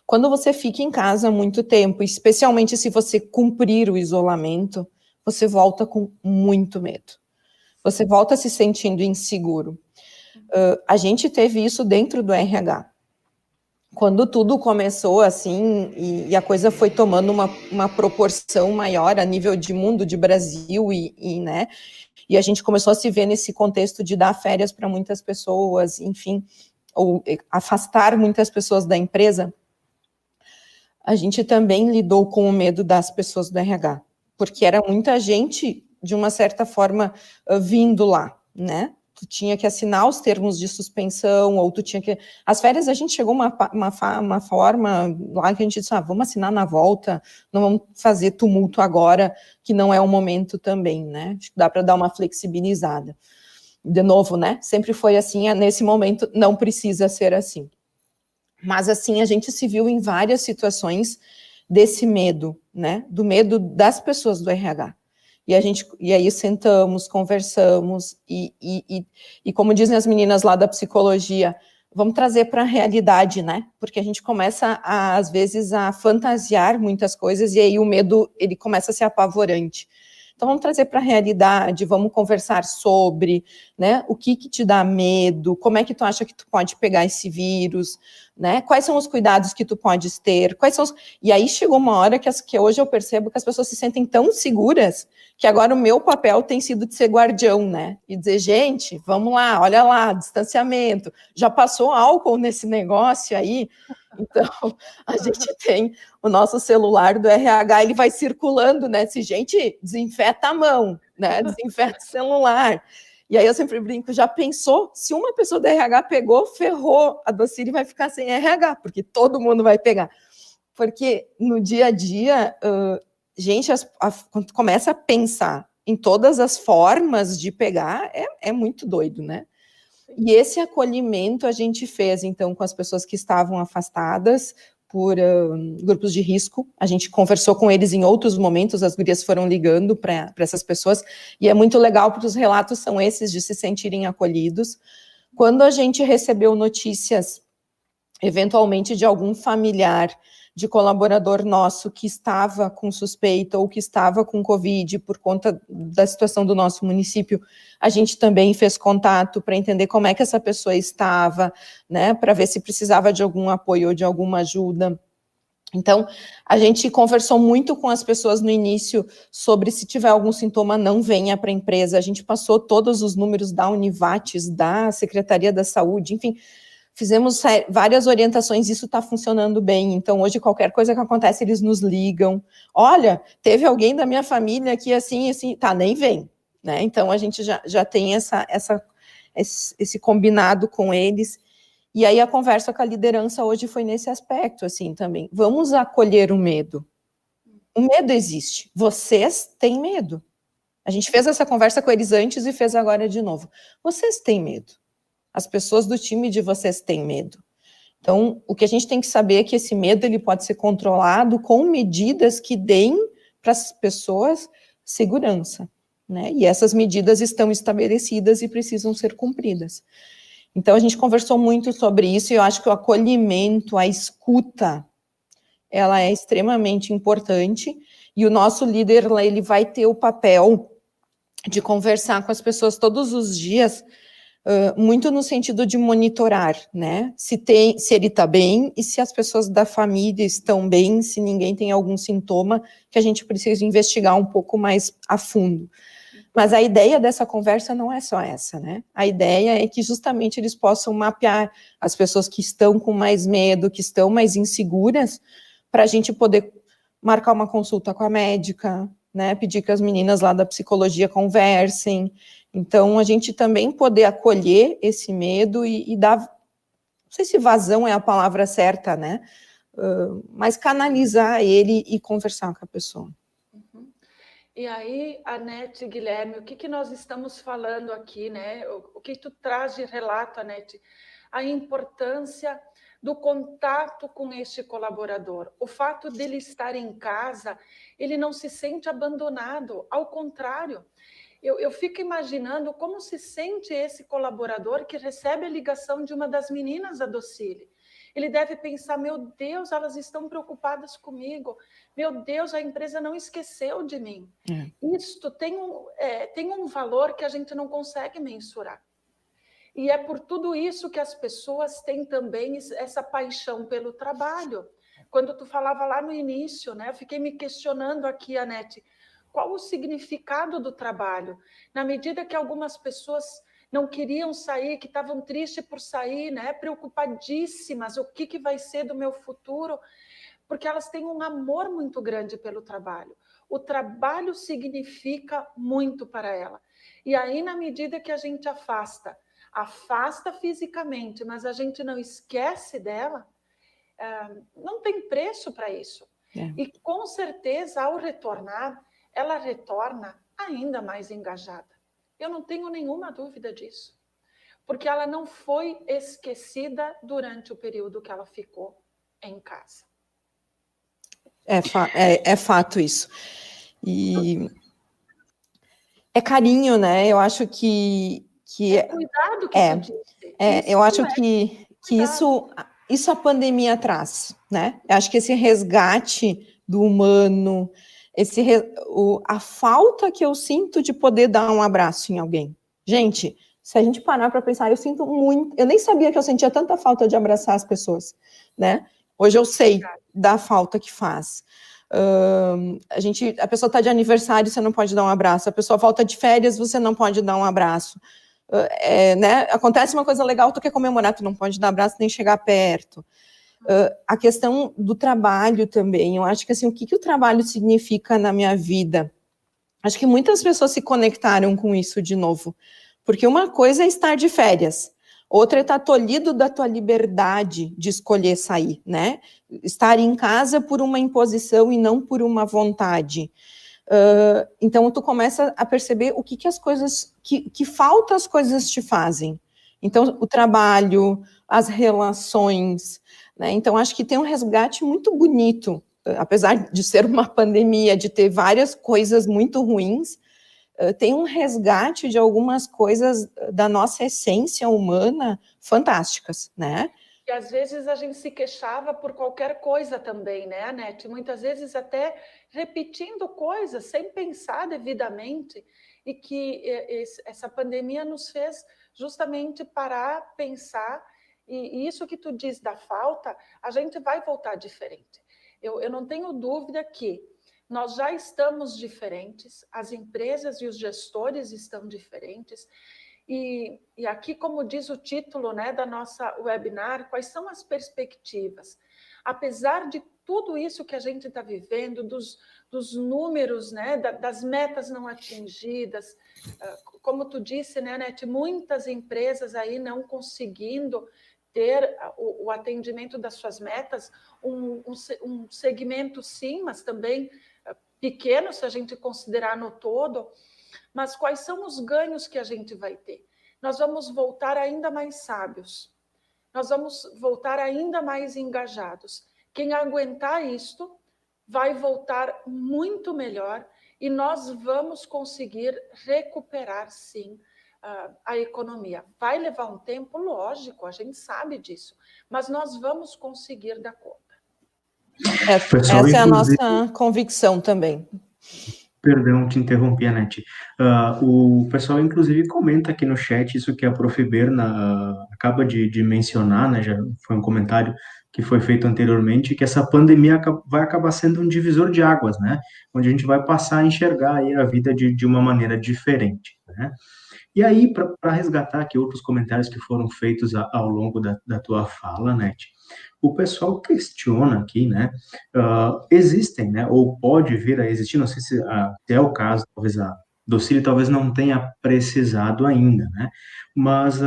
Speaker 3: Quando você fica em casa há muito tempo, especialmente se você cumprir o isolamento, você volta com muito medo. Você volta se sentindo inseguro. A gente teve isso dentro do RH. Quando tudo começou assim, e a coisa foi tomando uma proporção maior a nível de mundo, de Brasil, né? E a gente começou a se ver nesse contexto de dar férias para muitas pessoas, enfim, ou afastar muitas pessoas da empresa. A gente também lidou com o medo das pessoas do RH, porque era muita gente, de uma certa forma, vindo lá, né? Tu tinha que assinar os termos de suspensão, ou tu tinha que... As férias, a gente chegou uma forma lá que a gente disse, vamos assinar na volta, não vamos fazer tumulto agora, que não é o momento também, né? Acho que dá para dar uma flexibilizada. De novo, né? Sempre foi assim, nesse momento não precisa ser assim. Mas, assim, a gente se viu em várias situações desse medo, né? Do medo das pessoas do RH. E aí sentamos, conversamos, e como dizem as meninas lá da psicologia, vamos trazer para a realidade, né? Porque a gente começa, às vezes, a fantasiar muitas coisas, e aí o medo, ele começa a ser apavorante. Então, vamos trazer para a realidade, vamos conversar sobre, né, o que te dá medo, como é que tu acha que tu pode pegar esse vírus, né, quais são os cuidados que tu podes ter, E aí chegou uma hora que hoje eu percebo que as pessoas se sentem tão seguras que agora o meu papel tem sido de ser guardião, né, e dizer, gente, vamos lá, olha lá, distanciamento, já passou álcool nesse negócio aí? Então, a gente tem o nosso celular do RH, ele vai circulando, né? Se gente, desinfeta a mão, né? Desinfeta o celular. E aí eu sempre brinco, já pensou? Se uma pessoa do RH pegou, ferrou, a Docile vai ficar sem RH, porque todo mundo vai pegar. Porque no dia a dia, gente, quando começa a pensar em todas as formas de pegar, é muito doido, né? E esse acolhimento a gente fez, então, com as pessoas que estavam afastadas por grupos de risco. A gente conversou com eles em outros momentos, as gurias foram ligando para essas pessoas, e é muito legal porque os relatos são esses de se sentirem acolhidos. Quando a gente recebeu notícias, eventualmente, de algum familiar de colaborador nosso que estava com suspeita ou que estava com Covid por conta da situação do nosso município, a gente também fez contato para entender como é que essa pessoa estava, né, para ver se precisava de algum apoio ou de alguma ajuda. Então, a gente conversou muito com as pessoas no início sobre se tiver algum sintoma, não venha para a empresa. A gente passou todos os números da Univates, da Secretaria da Saúde, enfim, fizemos várias orientações, isso está funcionando bem. Então, hoje, qualquer coisa que acontece, eles nos ligam. Olha, teve alguém da minha família que assim, tá, nem vem. Né? Então, a gente já tem esse combinado com eles. E aí a conversa com a liderança hoje foi nesse aspecto, assim, também. Vamos acolher o medo. O medo existe. Vocês têm medo. A gente fez essa conversa com eles antes e fez agora de novo. Vocês têm medo. As pessoas do time de vocês têm medo. Então, o que a gente tem que saber é que esse medo ele pode ser controlado com medidas que deem para as pessoas segurança, né? E essas medidas estão estabelecidas e precisam ser cumpridas. Então, a gente conversou muito sobre isso e eu acho que o acolhimento, a escuta, ela é extremamente importante e o nosso líder, ele vai ter o papel de conversar com as pessoas todos os dias, muito no sentido de monitorar, né? Se ele está bem e se as pessoas da família estão bem, se ninguém tem algum sintoma que a gente precisa investigar um pouco mais a fundo. Mas a ideia dessa conversa não é só essa, né? A ideia é que justamente eles possam mapear as pessoas que estão com mais medo, que estão mais inseguras, para a gente poder marcar uma consulta com a médica, né? Pedir que as meninas lá da psicologia conversem. Então, a gente também poder acolher esse medo e dar, não sei se vazão é a palavra certa, né? Mas canalizar ele e conversar com a pessoa.
Speaker 2: E aí, Anete, Guilherme, o que nós estamos falando aqui, né? O que tu traz de relato, Anete? A importância do contato com este colaborador. O fato dele estar em casa, ele não se sente abandonado, ao contrário. Eu fico imaginando como se sente esse colaborador que recebe a ligação de uma das meninas da Docile. Ele deve pensar, meu Deus, elas estão preocupadas comigo. Meu Deus, a empresa não esqueceu de mim. Isto tem um valor que a gente não consegue mensurar. E é por tudo isso que as pessoas têm também essa paixão pelo trabalho. Quando tu falava lá no início, né, eu fiquei me questionando aqui, Anete, qual o significado do trabalho? Na medida que algumas pessoas não queriam sair, que estavam tristes por sair, né? Preocupadíssimas, o que vai ser do meu futuro? Porque elas têm um amor muito grande pelo trabalho. O trabalho significa muito para ela. E aí, na medida que a gente afasta fisicamente, mas a gente não esquece dela, não tem preço para isso. E com certeza, ao retornar, ela retorna ainda mais engajada. Eu não tenho nenhuma dúvida disso, porque ela não foi esquecida durante o período que ela ficou em casa.
Speaker 3: É fato isso. E é carinho, né? Eu acho que
Speaker 2: cuidado que tu disse.
Speaker 3: Eu acho que isso a pandemia traz, né? Eu acho que esse resgate do humano, a falta que eu sinto de poder dar um abraço em alguém. Gente, se a gente parar para pensar, eu sinto muito, eu nem sabia que eu sentia tanta falta de abraçar as pessoas, né? Hoje eu sei da falta que faz. A pessoa está de aniversário, você não pode dar um abraço. A pessoa volta de férias, você não pode dar um abraço. Né? Acontece uma coisa legal, tu quer comemorar, tu não pode dar abraço nem chegar perto. A questão do trabalho também, eu acho que assim, o que o trabalho significa na minha vida? Acho que muitas pessoas se conectaram com isso de novo, porque uma coisa é estar de férias, outra é estar tolhido da tua liberdade de escolher sair, né? Estar em casa por uma imposição e não por uma vontade. Então, tu começa a perceber o que as coisas, que falta as coisas te fazem. Então, o trabalho, as relações, né? Então, acho que tem um resgate muito bonito, apesar de ser uma pandemia, de ter várias coisas muito ruins, tem um resgate de algumas coisas da nossa essência humana fantásticas, né?
Speaker 2: E às vezes a gente se queixava por qualquer coisa também, né, Anete? Muitas vezes até repetindo coisas sem pensar devidamente, e que essa pandemia nos fez justamente parar, pensar, e isso que tu diz da falta, a gente vai voltar diferente. Eu não tenho dúvida que nós já estamos diferentes, as empresas e os gestores estão diferentes. E aqui, como diz o título, né, da nossa webinar, quais são as perspectivas? Apesar de tudo isso que a gente está vivendo, dos números, né, das metas não atingidas, como tu disse, né, Nete, muitas empresas aí não conseguindo ter o atendimento das suas metas, um segmento sim, mas também pequeno, se a gente considerar no todo. Mas quais são os ganhos que a gente vai ter? Nós vamos voltar ainda mais sábios, nós vamos voltar ainda mais engajados. Quem aguentar isto vai voltar muito melhor, e nós vamos conseguir recuperar, sim, a economia. Vai levar um tempo, lógico, a gente sabe disso, mas nós vamos conseguir dar conta.
Speaker 3: Essa é a nossa convicção também.
Speaker 1: Perdão, te interrompi, Anete. O pessoal, inclusive, comenta aqui no chat isso que a Prof. Berna acaba de mencionar, né? Já foi um comentário que foi feito anteriormente, que essa pandemia vai acabar sendo um divisor de águas, né? Onde a gente vai passar a enxergar aí a vida de uma maneira diferente, né? E aí, para resgatar aqui outros comentários que foram feitos ao longo da tua fala, Nete, o pessoal questiona aqui, né, existem, né, ou pode vir a existir, não sei se é o caso, talvez a Docile talvez não tenha precisado ainda, né, mas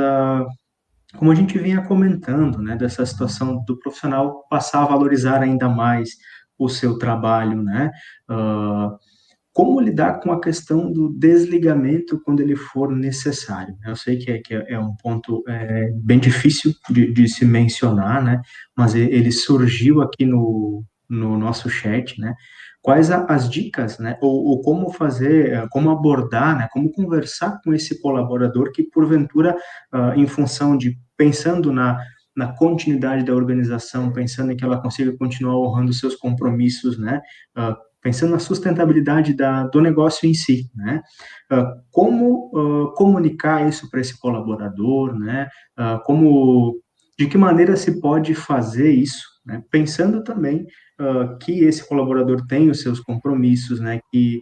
Speaker 1: como a gente vinha comentando, né, dessa situação do profissional passar a valorizar ainda mais o seu trabalho, né, como lidar com a questão do desligamento quando ele for necessário? Eu sei que é um ponto bem difícil de se mencionar, né? Mas ele surgiu aqui no nosso chat, né? Quais as dicas, né? Ou como fazer, como abordar, né? Como conversar com esse colaborador que, porventura, em função de pensando na continuidade da organização, pensando em que ela consiga continuar honrando seus compromissos, né? Pensando na sustentabilidade do negócio em si, né? Como comunicar isso para esse colaborador, né? De que maneira se pode fazer isso, né? Pensando também que esse colaborador tem os seus compromissos, né? Que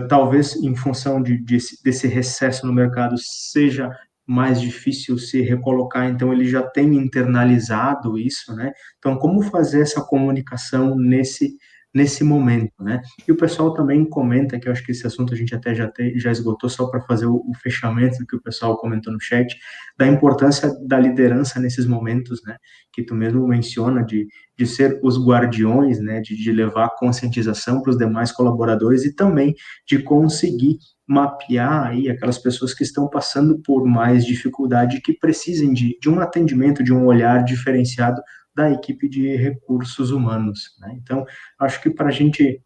Speaker 1: talvez em função desse recesso no mercado seja mais difícil se recolocar, então ele já tem internalizado isso, né? Então, como fazer essa comunicação nesse momento, né? E o pessoal também comenta, que eu acho que esse assunto a gente até já esgotou, só para fazer o fechamento do que o pessoal comentou no chat, da importância da liderança nesses momentos, né? Que tu mesmo menciona de ser os guardiões, né? De levar conscientização para os demais colaboradores e também de conseguir mapear aí aquelas pessoas que estão passando por mais dificuldade, que precisem de um atendimento, de um olhar diferenciado da equipe de recursos humanos, né? Então, acho que para a gente,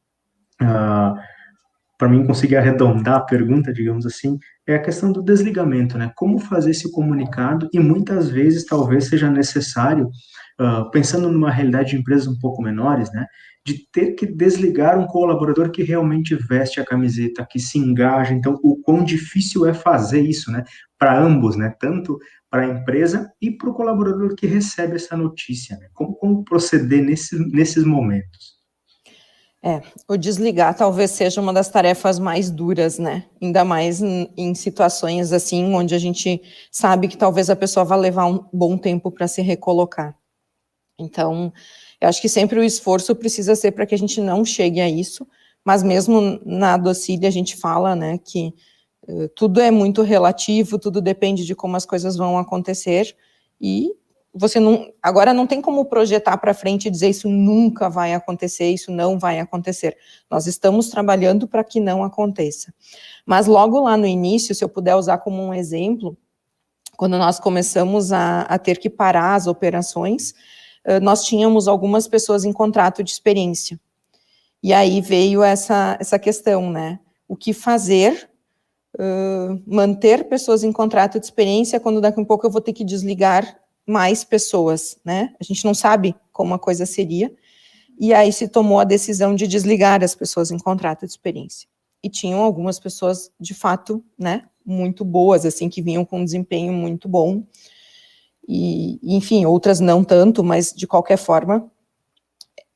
Speaker 1: para mim conseguir arredondar a pergunta, digamos assim, é a questão do desligamento, né? Como fazer esse comunicado, e muitas vezes talvez seja necessário, pensando numa realidade de empresas um pouco menores, né? De ter que desligar um colaborador que realmente veste a camiseta, que se engaja. Então, o quão difícil é fazer isso, né? Para ambos, né? Tanto para a empresa e para o colaborador que recebe essa notícia, né? Como proceder nesses momentos?
Speaker 3: O desligar talvez seja uma das tarefas mais duras, né? Ainda mais em situações assim, onde a gente sabe que talvez a pessoa vá levar um bom tempo para se recolocar. Então, eu acho que sempre o esforço precisa ser para que a gente não chegue a isso, mas mesmo na Docile a gente fala, né, que tudo é muito relativo, tudo depende de como as coisas vão acontecer, e você agora não tem como projetar para frente e dizer isso nunca vai acontecer, isso não vai acontecer. Nós estamos trabalhando para que não aconteça. Mas logo lá no início, se eu puder usar como um exemplo, quando nós começamos a ter que parar as operações, nós tínhamos algumas pessoas em contrato de experiência. E aí veio essa questão, né? O que fazer, manter pessoas em contrato de experiência quando daqui a um pouco eu vou ter que desligar mais pessoas, né? A gente não sabe como a coisa seria, e aí se tomou a decisão de desligar as pessoas em contrato de experiência. E tinham algumas pessoas, de fato, né, muito boas, assim, que vinham com um desempenho muito bom, e, enfim, outras não tanto, mas, de qualquer forma,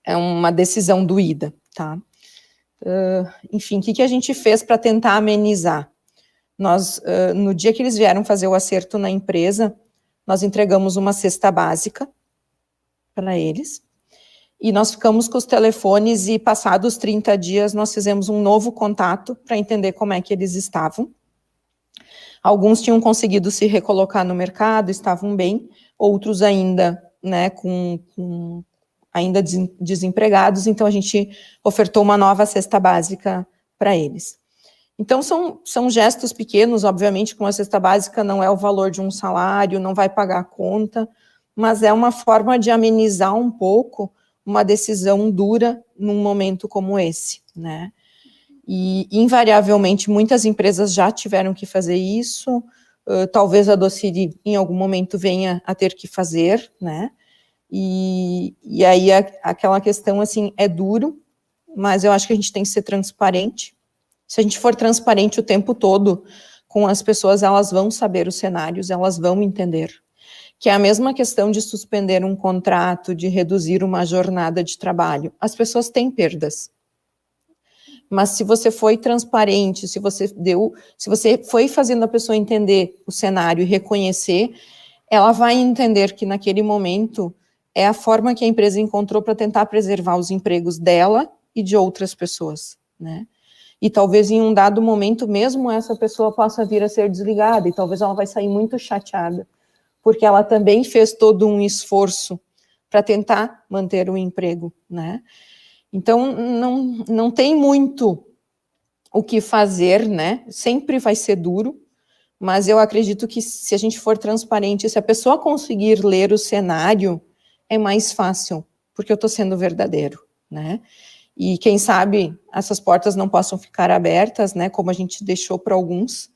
Speaker 3: é uma decisão doída, tá? Enfim, o que a gente fez para tentar amenizar? Nós, no dia que eles vieram fazer o acerto na empresa, nós entregamos uma cesta básica para eles, e nós ficamos com os telefones e, passados 30 dias, nós fizemos um novo contato para entender como é que eles estavam. Alguns tinham conseguido se recolocar no mercado, estavam bem, outros ainda, né, ainda desempregados, então a gente ofertou uma nova cesta básica para eles. Então, são gestos pequenos, obviamente, que uma cesta básica não é o valor de um salário, não vai pagar a conta, mas é uma forma de amenizar um pouco uma decisão dura num momento como esse, né? E, invariavelmente, muitas empresas já tiveram que fazer isso, talvez a Docile, em algum momento, venha a ter que fazer, né? E aí, aquela questão, assim, é duro, mas eu acho que a gente tem que ser transparente. Se a gente for transparente o tempo todo com as pessoas, elas vão saber os cenários, elas vão entender. Que é a mesma questão de suspender um contrato, de reduzir uma jornada de trabalho. As pessoas têm perdas. Mas se você foi transparente, se você foi fazendo a pessoa entender o cenário e reconhecer, ela vai entender que naquele momento é a forma que a empresa encontrou para tentar preservar os empregos dela e de outras pessoas, né? E talvez em um dado momento mesmo essa pessoa possa vir a ser desligada, e talvez ela vai sair muito chateada, porque ela também fez todo um esforço para tentar manter o emprego, né? Então, não tem muito o que fazer, né? Sempre vai ser duro, mas eu acredito que se a gente for transparente, se a pessoa conseguir ler o cenário, é mais fácil, porque eu estou sendo verdadeiro, né? E quem sabe essas portas não possam ficar abertas, né, como a gente deixou para alguns,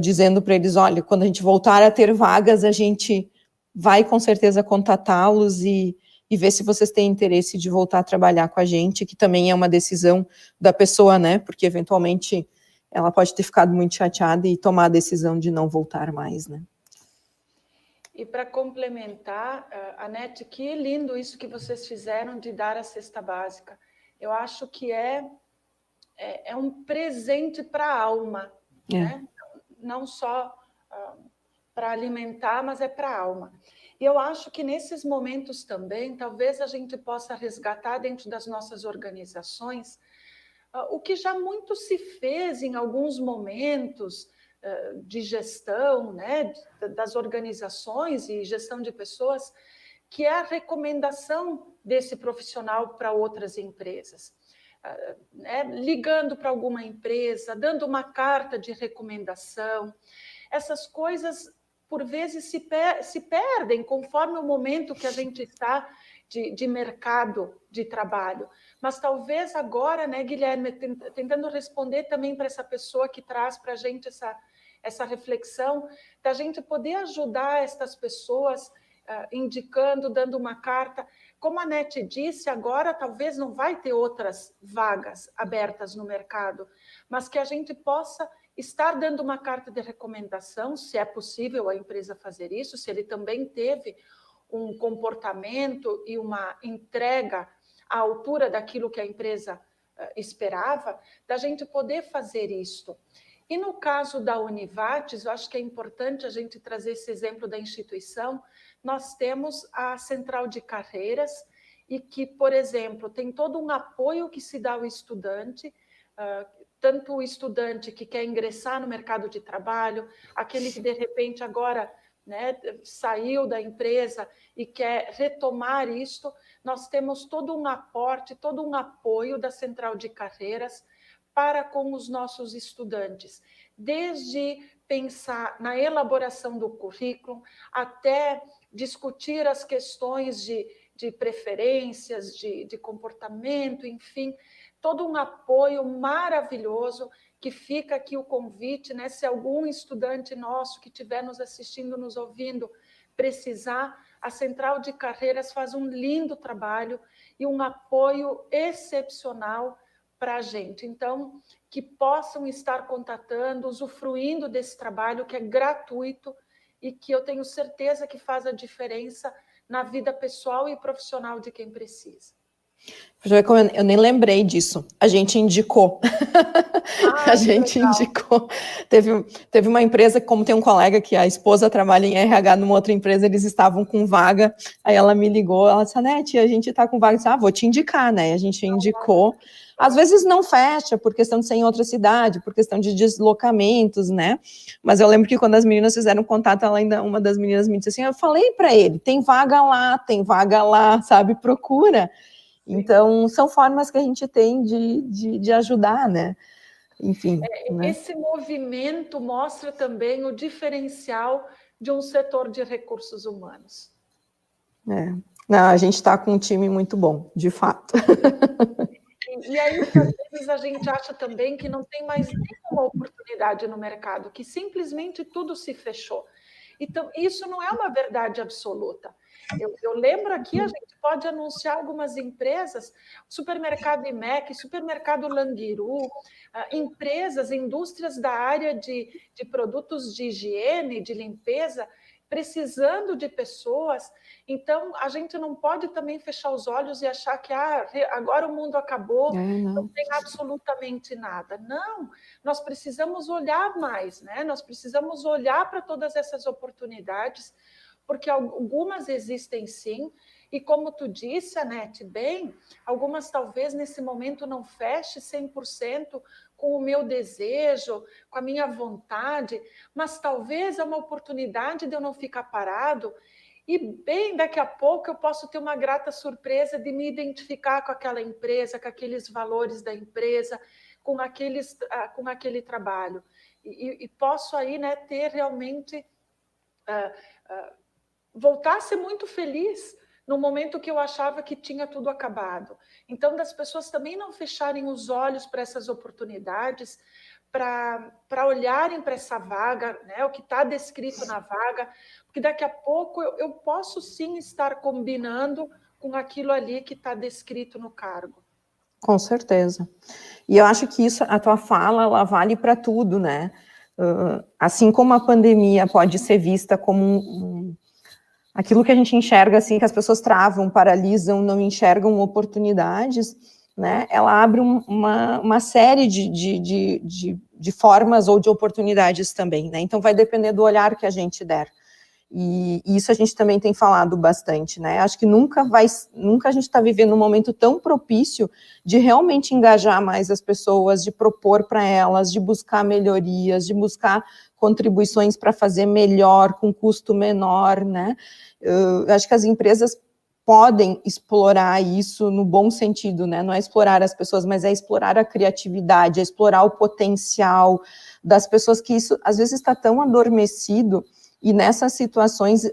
Speaker 3: dizendo para eles, olha, quando a gente voltar a ter vagas, a gente vai com certeza contatá-los e ver se vocês têm interesse de voltar a trabalhar com a gente, que também é uma decisão da pessoa, né, porque eventualmente ela pode ter ficado muito chateada e tomar a decisão de não voltar mais, né.
Speaker 2: E para complementar, Anete, que lindo isso que vocês fizeram de dar a cesta básica. Eu acho que é um presente para a alma, né? Não só para alimentar, mas é para a alma. E eu acho que nesses momentos também, talvez a gente possa resgatar dentro das nossas organizações o que já muito se fez em alguns momentos de gestão, né, das organizações e gestão de pessoas, que é a recomendação desse profissional para outras empresas. Ligando para alguma empresa, dando uma carta de recomendação. Essas coisas, por vezes, se perdem conforme o momento que a gente está de mercado de trabalho. Mas talvez agora, né, Guilherme, tentando responder também para essa pessoa que traz para a gente essa reflexão, da gente poder ajudar estas pessoas, indicando, dando uma carta. Como a Anete disse, agora talvez não vai ter outras vagas abertas no mercado, mas que a gente possa estar dando uma carta de recomendação, se é possível a empresa fazer isso, se ele também teve um comportamento e uma entrega à altura daquilo que a empresa esperava, da gente poder fazer isto. E no caso da Univates, eu acho que é importante a gente trazer esse exemplo da instituição. Nós temos a Central de Carreiras e que, por exemplo, tem todo um apoio que se dá ao estudante, tanto o estudante que quer ingressar no mercado de trabalho, aquele que de repente agora, né, saiu da empresa e quer retomar isto, nós temos todo um aporte, todo um apoio da Central de Carreiras para com os nossos estudantes, desde pensar na elaboração do currículo, até discutir as questões de preferências, de comportamento, enfim, todo um apoio maravilhoso que fica aqui o convite, né? Se algum estudante nosso que estiver nos assistindo, nos ouvindo, precisar, a Central de Carreiras faz um lindo trabalho e um apoio excepcional para a gente. Então, que possam estar contatando, usufruindo desse trabalho que é gratuito e que eu tenho certeza que faz a diferença na vida pessoal e profissional de quem precisa.
Speaker 3: Eu nem lembrei disso. A gente indicou. A gente indicou. Teve uma empresa, como tem um colega que a esposa trabalha em RH numa outra empresa, eles estavam com vaga, aí ela me ligou, ela disse, Anete, a gente está com vaga, eu disse, vou te indicar, né? A gente indicou. Às vezes não fecha, por questão de ser em outra cidade, por questão de deslocamentos, né? Mas eu lembro que quando as meninas fizeram contato, ela ainda, uma das meninas me disse assim, eu falei para ele, tem vaga lá, sabe? Procura. Então, são formas que a gente tem de ajudar, né? Enfim. Né?
Speaker 2: Esse movimento mostra também o diferencial de um setor de recursos humanos.
Speaker 3: Não, a gente está com um time muito bom, de fato.
Speaker 2: E aí, às vezes, a gente acha também que não tem mais nenhuma oportunidade no mercado, que simplesmente tudo se fechou. Então, isso não é uma verdade absoluta. Eu lembro aqui, a gente pode anunciar algumas empresas, supermercado IMEC, supermercado Languiru, empresas, indústrias da área de produtos de higiene, de limpeza, precisando de pessoas. Então, a gente não pode também fechar os olhos e achar que agora o mundo acabou, não tem absolutamente nada. Não, nós precisamos olhar mais, né? Nós precisamos olhar para todas essas oportunidades, porque algumas existem sim, e como tu disse, Anete, bem, algumas talvez nesse momento não feche 100% com o meu desejo, com a minha vontade, mas talvez é uma oportunidade de eu não ficar parado e bem daqui a pouco eu posso ter uma grata surpresa de me identificar com aquela empresa, com aqueles valores da empresa, com aquele trabalho. E posso aí, né, ter realmente... voltar a ser muito feliz no momento que eu achava que tinha tudo acabado. Então, das pessoas também não fecharem os olhos para essas oportunidades, para olharem para essa vaga, né, o que está descrito na vaga, porque daqui a pouco eu posso sim estar combinando com aquilo ali que está descrito no cargo.
Speaker 3: Com certeza. E eu acho que isso, a tua fala, ela vale para tudo, né? Assim como a pandemia pode ser vista como aquilo que a gente enxerga, assim, que as pessoas travam, paralisam, não enxergam oportunidades, né? Ela abre uma série de formas ou de oportunidades também, né? Então, vai depender do olhar que a gente der. E isso a gente também tem falado bastante, né? Acho que nunca a gente está vivendo um momento tão propício de realmente engajar mais as pessoas, de propor para elas, de buscar melhorias, de buscar contribuições para fazer melhor, com custo menor, né? Eu acho que as empresas podem explorar isso no bom sentido, né? Não é explorar as pessoas, mas é explorar a criatividade, é explorar o potencial das pessoas, que isso às vezes está tão adormecido. E nessas situações,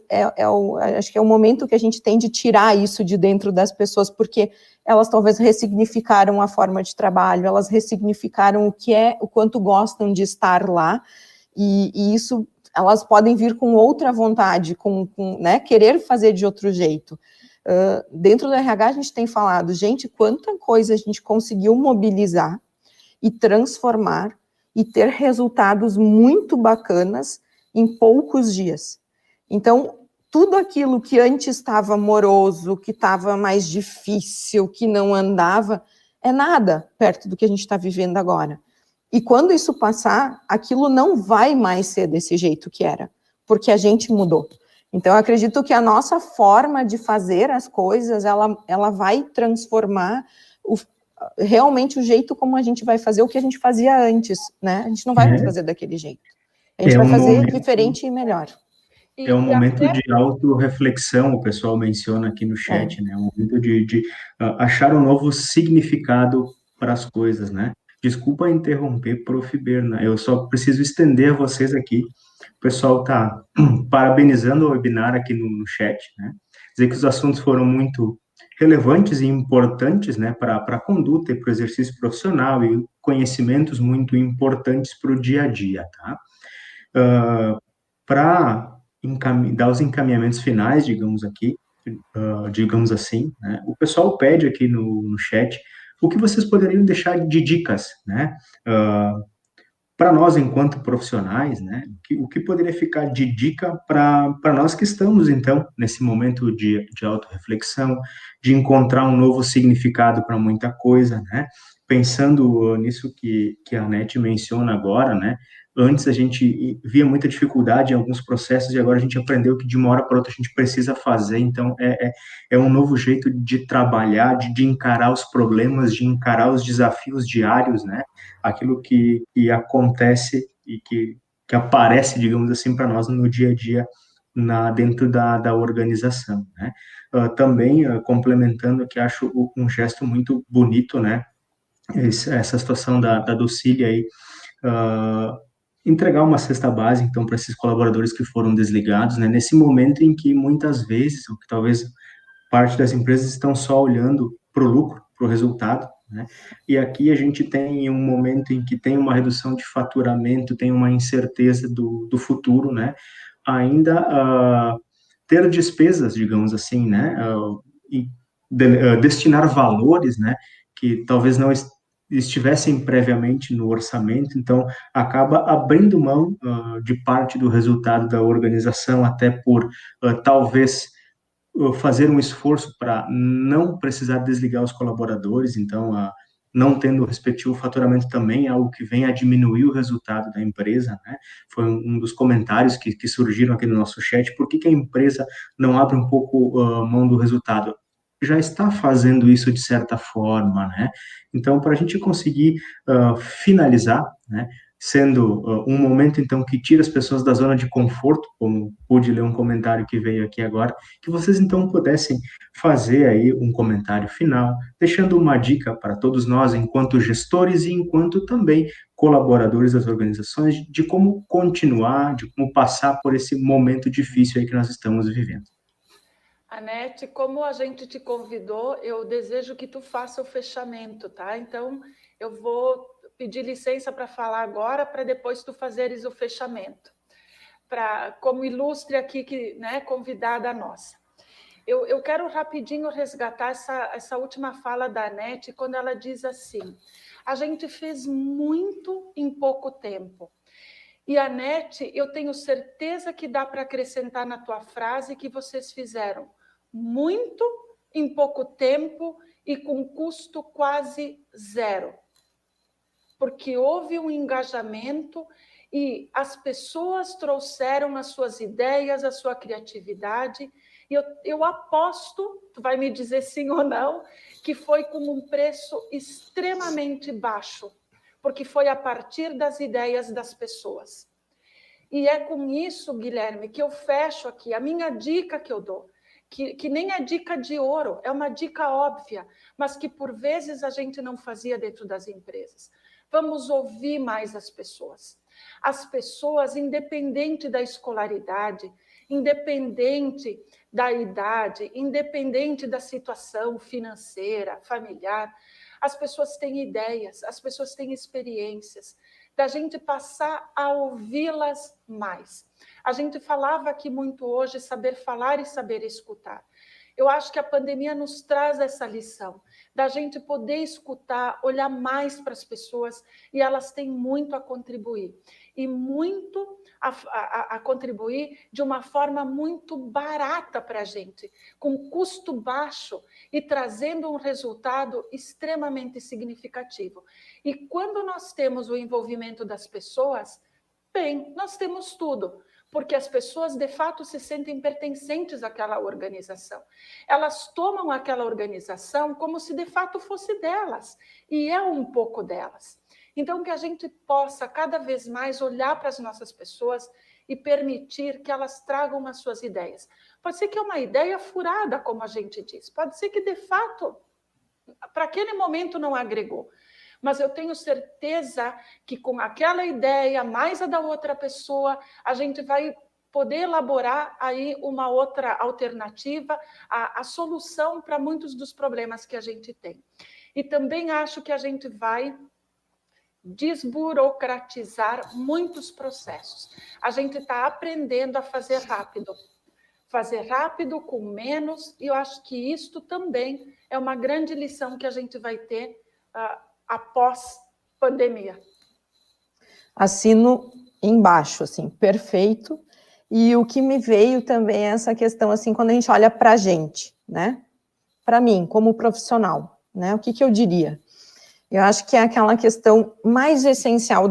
Speaker 3: acho que é o momento que a gente tem de tirar isso de dentro das pessoas, porque elas talvez ressignificaram a forma de trabalho, elas ressignificaram o quanto gostam de estar lá, e isso, elas podem vir com outra vontade, né, querer fazer de outro jeito. Dentro do RH a gente tem falado, gente, quanta coisa a gente conseguiu mobilizar e transformar e ter resultados muito bacanas em poucos dias. Então, tudo aquilo que antes estava moroso, que estava mais difícil, que não andava, é nada perto do que a gente está vivendo agora. E quando isso passar, aquilo não vai mais ser desse jeito que era, porque a gente mudou. Então, eu acredito que a nossa forma de fazer as coisas, ela vai transformar realmente o jeito como a gente vai fazer o que a gente fazia antes, né? A gente não vai mais fazer daquele jeito. A gente vai fazer diferente e melhor.
Speaker 1: É um momento de autorreflexão, o pessoal menciona aqui no chat, né? Um momento de achar um novo significado para as coisas, né? Desculpa interromper, Prof. Berna, eu só preciso estender a vocês aqui. O pessoal está parabenizando o webinar aqui no chat, né? Dizer que os assuntos foram muito relevantes e importantes, né, para a conduta e para o exercício profissional e conhecimentos muito importantes para o dia a dia, tá? Para dar os encaminhamentos finais, digamos aqui, digamos assim, né, o pessoal pede aqui no chat o que vocês poderiam deixar de dicas, né, para nós enquanto profissionais, né, o que poderia ficar de dica para nós que estamos, então, nesse momento de autorreflexão, de encontrar um novo significado para muita coisa, né, pensando nisso que a Anete menciona agora, né, antes a gente via muita dificuldade em alguns processos e agora a gente aprendeu que de uma hora para outra a gente precisa fazer, então é um novo jeito de trabalhar, de encarar os problemas, de encarar os desafios diários, né, aquilo que acontece e que aparece, digamos assim, para nós no dia a dia dentro da organização, né? Também, complementando, que acho um gesto muito bonito, né? Essa situação da Docília aí, entregar uma cesta básica, então, para esses colaboradores que foram desligados, né? Nesse momento em que, muitas vezes, ou que talvez parte das empresas estão só olhando para o lucro, para o resultado, né? E aqui a gente tem um momento em que tem uma redução de faturamento, tem uma incerteza do futuro, né? Ainda ter despesas, digamos assim, né? E destinar valores, né? Que talvez não estivessem previamente no orçamento, então acaba abrindo mão de parte do resultado da organização, até por talvez fazer um esforço para não precisar desligar os colaboradores, então, não tendo o respectivo faturamento também é algo que vem a diminuir o resultado da empresa, né? Foi um dos comentários que surgiram aqui no nosso chat. Por que a empresa não abre um pouco mão do resultado? Já está fazendo isso de certa forma, né? Então, para a gente conseguir finalizar, né, sendo um momento, então, que tira as pessoas da zona de conforto, como pude ler um comentário que veio aqui agora, que vocês, então, pudessem fazer aí um comentário final, deixando uma dica para todos nós, enquanto gestores e enquanto também colaboradores das organizações, de como continuar, de como passar por esse momento difícil aí que nós estamos vivendo.
Speaker 2: Anete, como a gente te convidou, eu desejo que tu faça o fechamento, tá? Então, eu vou pedir licença para falar agora, para depois tu fazeres o fechamento. Como ilustre aqui, né, convidada nossa. Eu quero rapidinho resgatar essa última fala da Anete, quando ela diz assim, a gente fez muito em pouco tempo. E, Anete, eu tenho certeza que dá para acrescentar na tua frase que vocês fizeram muito em pouco tempo e com custo quase zero. Porque houve um engajamento e as pessoas trouxeram as suas ideias, a sua criatividade. E eu aposto, tu vai me dizer sim ou não, que foi com um preço extremamente baixo, porque foi a partir das ideias das pessoas. E é com isso, Guilherme, que eu fecho aqui a minha dica que eu dou, que nem é dica de ouro, é uma dica óbvia, mas que por vezes a gente não fazia dentro das empresas. Vamos ouvir mais as pessoas. As pessoas, independente da escolaridade, independente da idade, independente da situação financeira, familiar, as pessoas têm ideias, as pessoas têm experiências, da gente passar a ouvi-las mais. A gente falava aqui muito hoje, saber falar e saber escutar. Eu acho que a pandemia nos traz essa lição, da gente poder escutar, olhar mais para as pessoas, e elas têm muito a contribuir. E muito a contribuir de uma forma muito barata para a gente, com custo baixo e trazendo um resultado extremamente significativo. E quando nós temos o envolvimento das pessoas, bem, nós temos tudo, porque as pessoas, de fato, se sentem pertencentes àquela organização. Elas tomam aquela organização como se, de fato, fosse delas, e é um pouco delas. Então, que a gente possa, cada vez mais, olhar para as nossas pessoas e permitir que elas tragam as suas ideias. Pode ser que é uma ideia furada, como a gente diz. Pode ser que, de fato, para aquele momento não agregou. Mas eu tenho certeza que com aquela ideia, mais a da outra pessoa, a gente vai poder elaborar aí uma outra alternativa, a solução para muitos dos problemas que a gente tem. E também acho que a gente vai desburocratizar muitos processos. A gente está aprendendo a fazer rápido com menos, e eu acho que isto também é uma grande lição que a gente vai ter após pandemia.
Speaker 3: Assino embaixo, assim, perfeito. E o que me veio também é essa questão, assim, quando a gente olha para a gente, né? Para mim, como profissional, né? O que eu diria? Eu acho que é aquela questão mais essencial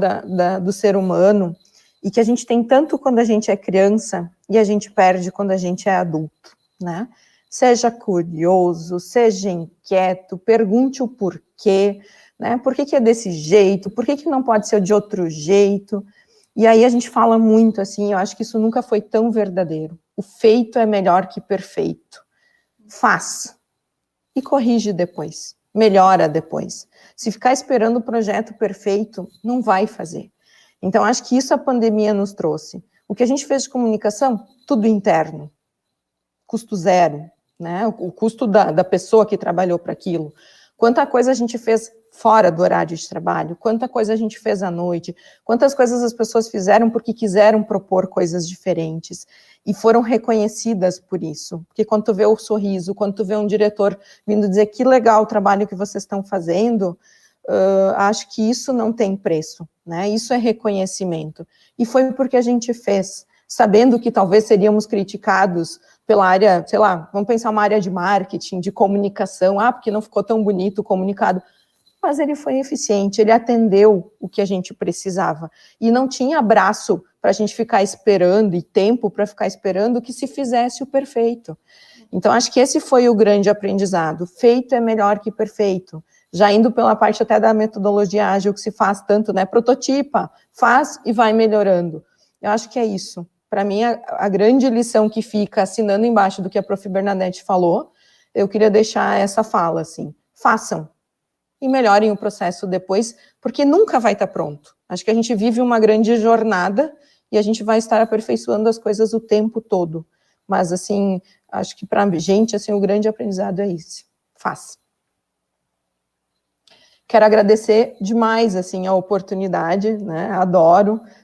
Speaker 3: do ser humano e que a gente tem tanto quando a gente é criança e a gente perde quando a gente é adulto, né? Seja curioso, seja inquieto, pergunte o porquê, né? Por que é desse jeito? Por que não pode ser de outro jeito? E aí a gente fala muito assim, eu acho que isso nunca foi tão verdadeiro. O feito é melhor que perfeito. Faz e corrige depois, melhora depois. Se ficar esperando o projeto perfeito, não vai fazer. Então, acho que isso a pandemia nos trouxe. O que a gente fez de comunicação, tudo interno. Custo zero, né? O custo da pessoa que trabalhou para aquilo. Quanta coisa a gente fez fora do horário de trabalho, quanta coisa a gente fez à noite, quantas coisas as pessoas fizeram porque quiseram propor coisas diferentes e foram reconhecidas por isso. Porque quando tu vê o sorriso, quando tu vê um diretor vindo dizer que legal o trabalho que vocês estão fazendo, acho que isso não tem preço, né? Isso é reconhecimento. E foi porque a gente fez, sabendo que talvez seríamos criticados pela área, sei lá, vamos pensar uma área de marketing, de comunicação, porque não ficou tão bonito o comunicado. Mas ele foi eficiente, ele atendeu o que a gente precisava. E não tinha braço para a gente ficar esperando e tempo para ficar esperando que se fizesse o perfeito. Então, acho que esse foi o grande aprendizado. Feito é melhor que perfeito. Já indo pela parte até da metodologia ágil que se faz tanto, né? Prototipa, faz e vai melhorando. Eu acho que é isso. Para mim, a grande lição que fica assinando embaixo do que a Prof. Bernadette falou, eu queria deixar essa fala, assim, façam e melhorem o processo depois, porque nunca vai estar pronto. Acho que a gente vive uma grande jornada e a gente vai estar aperfeiçoando as coisas o tempo todo. Mas, assim, acho que para a gente, assim, o grande aprendizado é isso. Faça. Quero agradecer demais, assim, a oportunidade, né?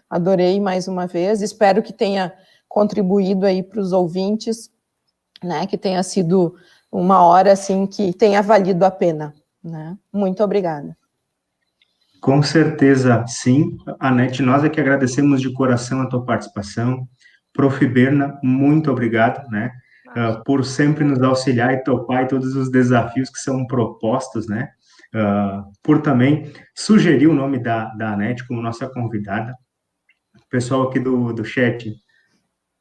Speaker 3: Adorei mais uma vez. Espero que tenha contribuído aí para os ouvintes, né? Que tenha sido uma hora, assim, que tenha valido a pena, né? Muito obrigada.
Speaker 1: Com certeza, sim. Anete, nós é que agradecemos de coração a tua participação. Prof. Berna, muito obrigado, né? Por sempre nos auxiliar e topar todos os desafios que são propostos, né? Por também sugerir o nome da Anete como nossa convidada. O pessoal aqui do chat,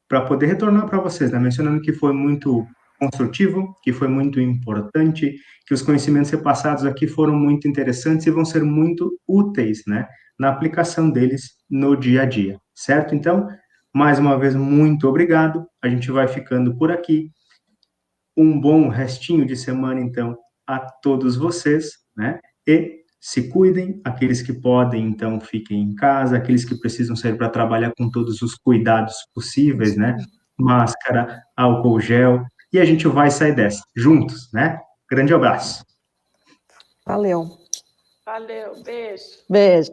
Speaker 1: para poder retornar para vocês, né? Mencionando que foi muito construtivo, que foi muito importante, que os conhecimentos repassados aqui foram muito interessantes e vão ser muito úteis, né, na aplicação deles no dia a dia, certo? Então, mais uma vez, muito obrigado, a gente vai ficando por aqui, um bom restinho de semana, então, a todos vocês, né, e se cuidem, aqueles que podem, então, fiquem em casa, aqueles que precisam sair para trabalhar com todos os cuidados possíveis, né, máscara, álcool gel, e a gente vai sair dessa, juntos, né? Grande abraço.
Speaker 3: Valeu.
Speaker 2: Valeu, beijo.
Speaker 3: Beijo.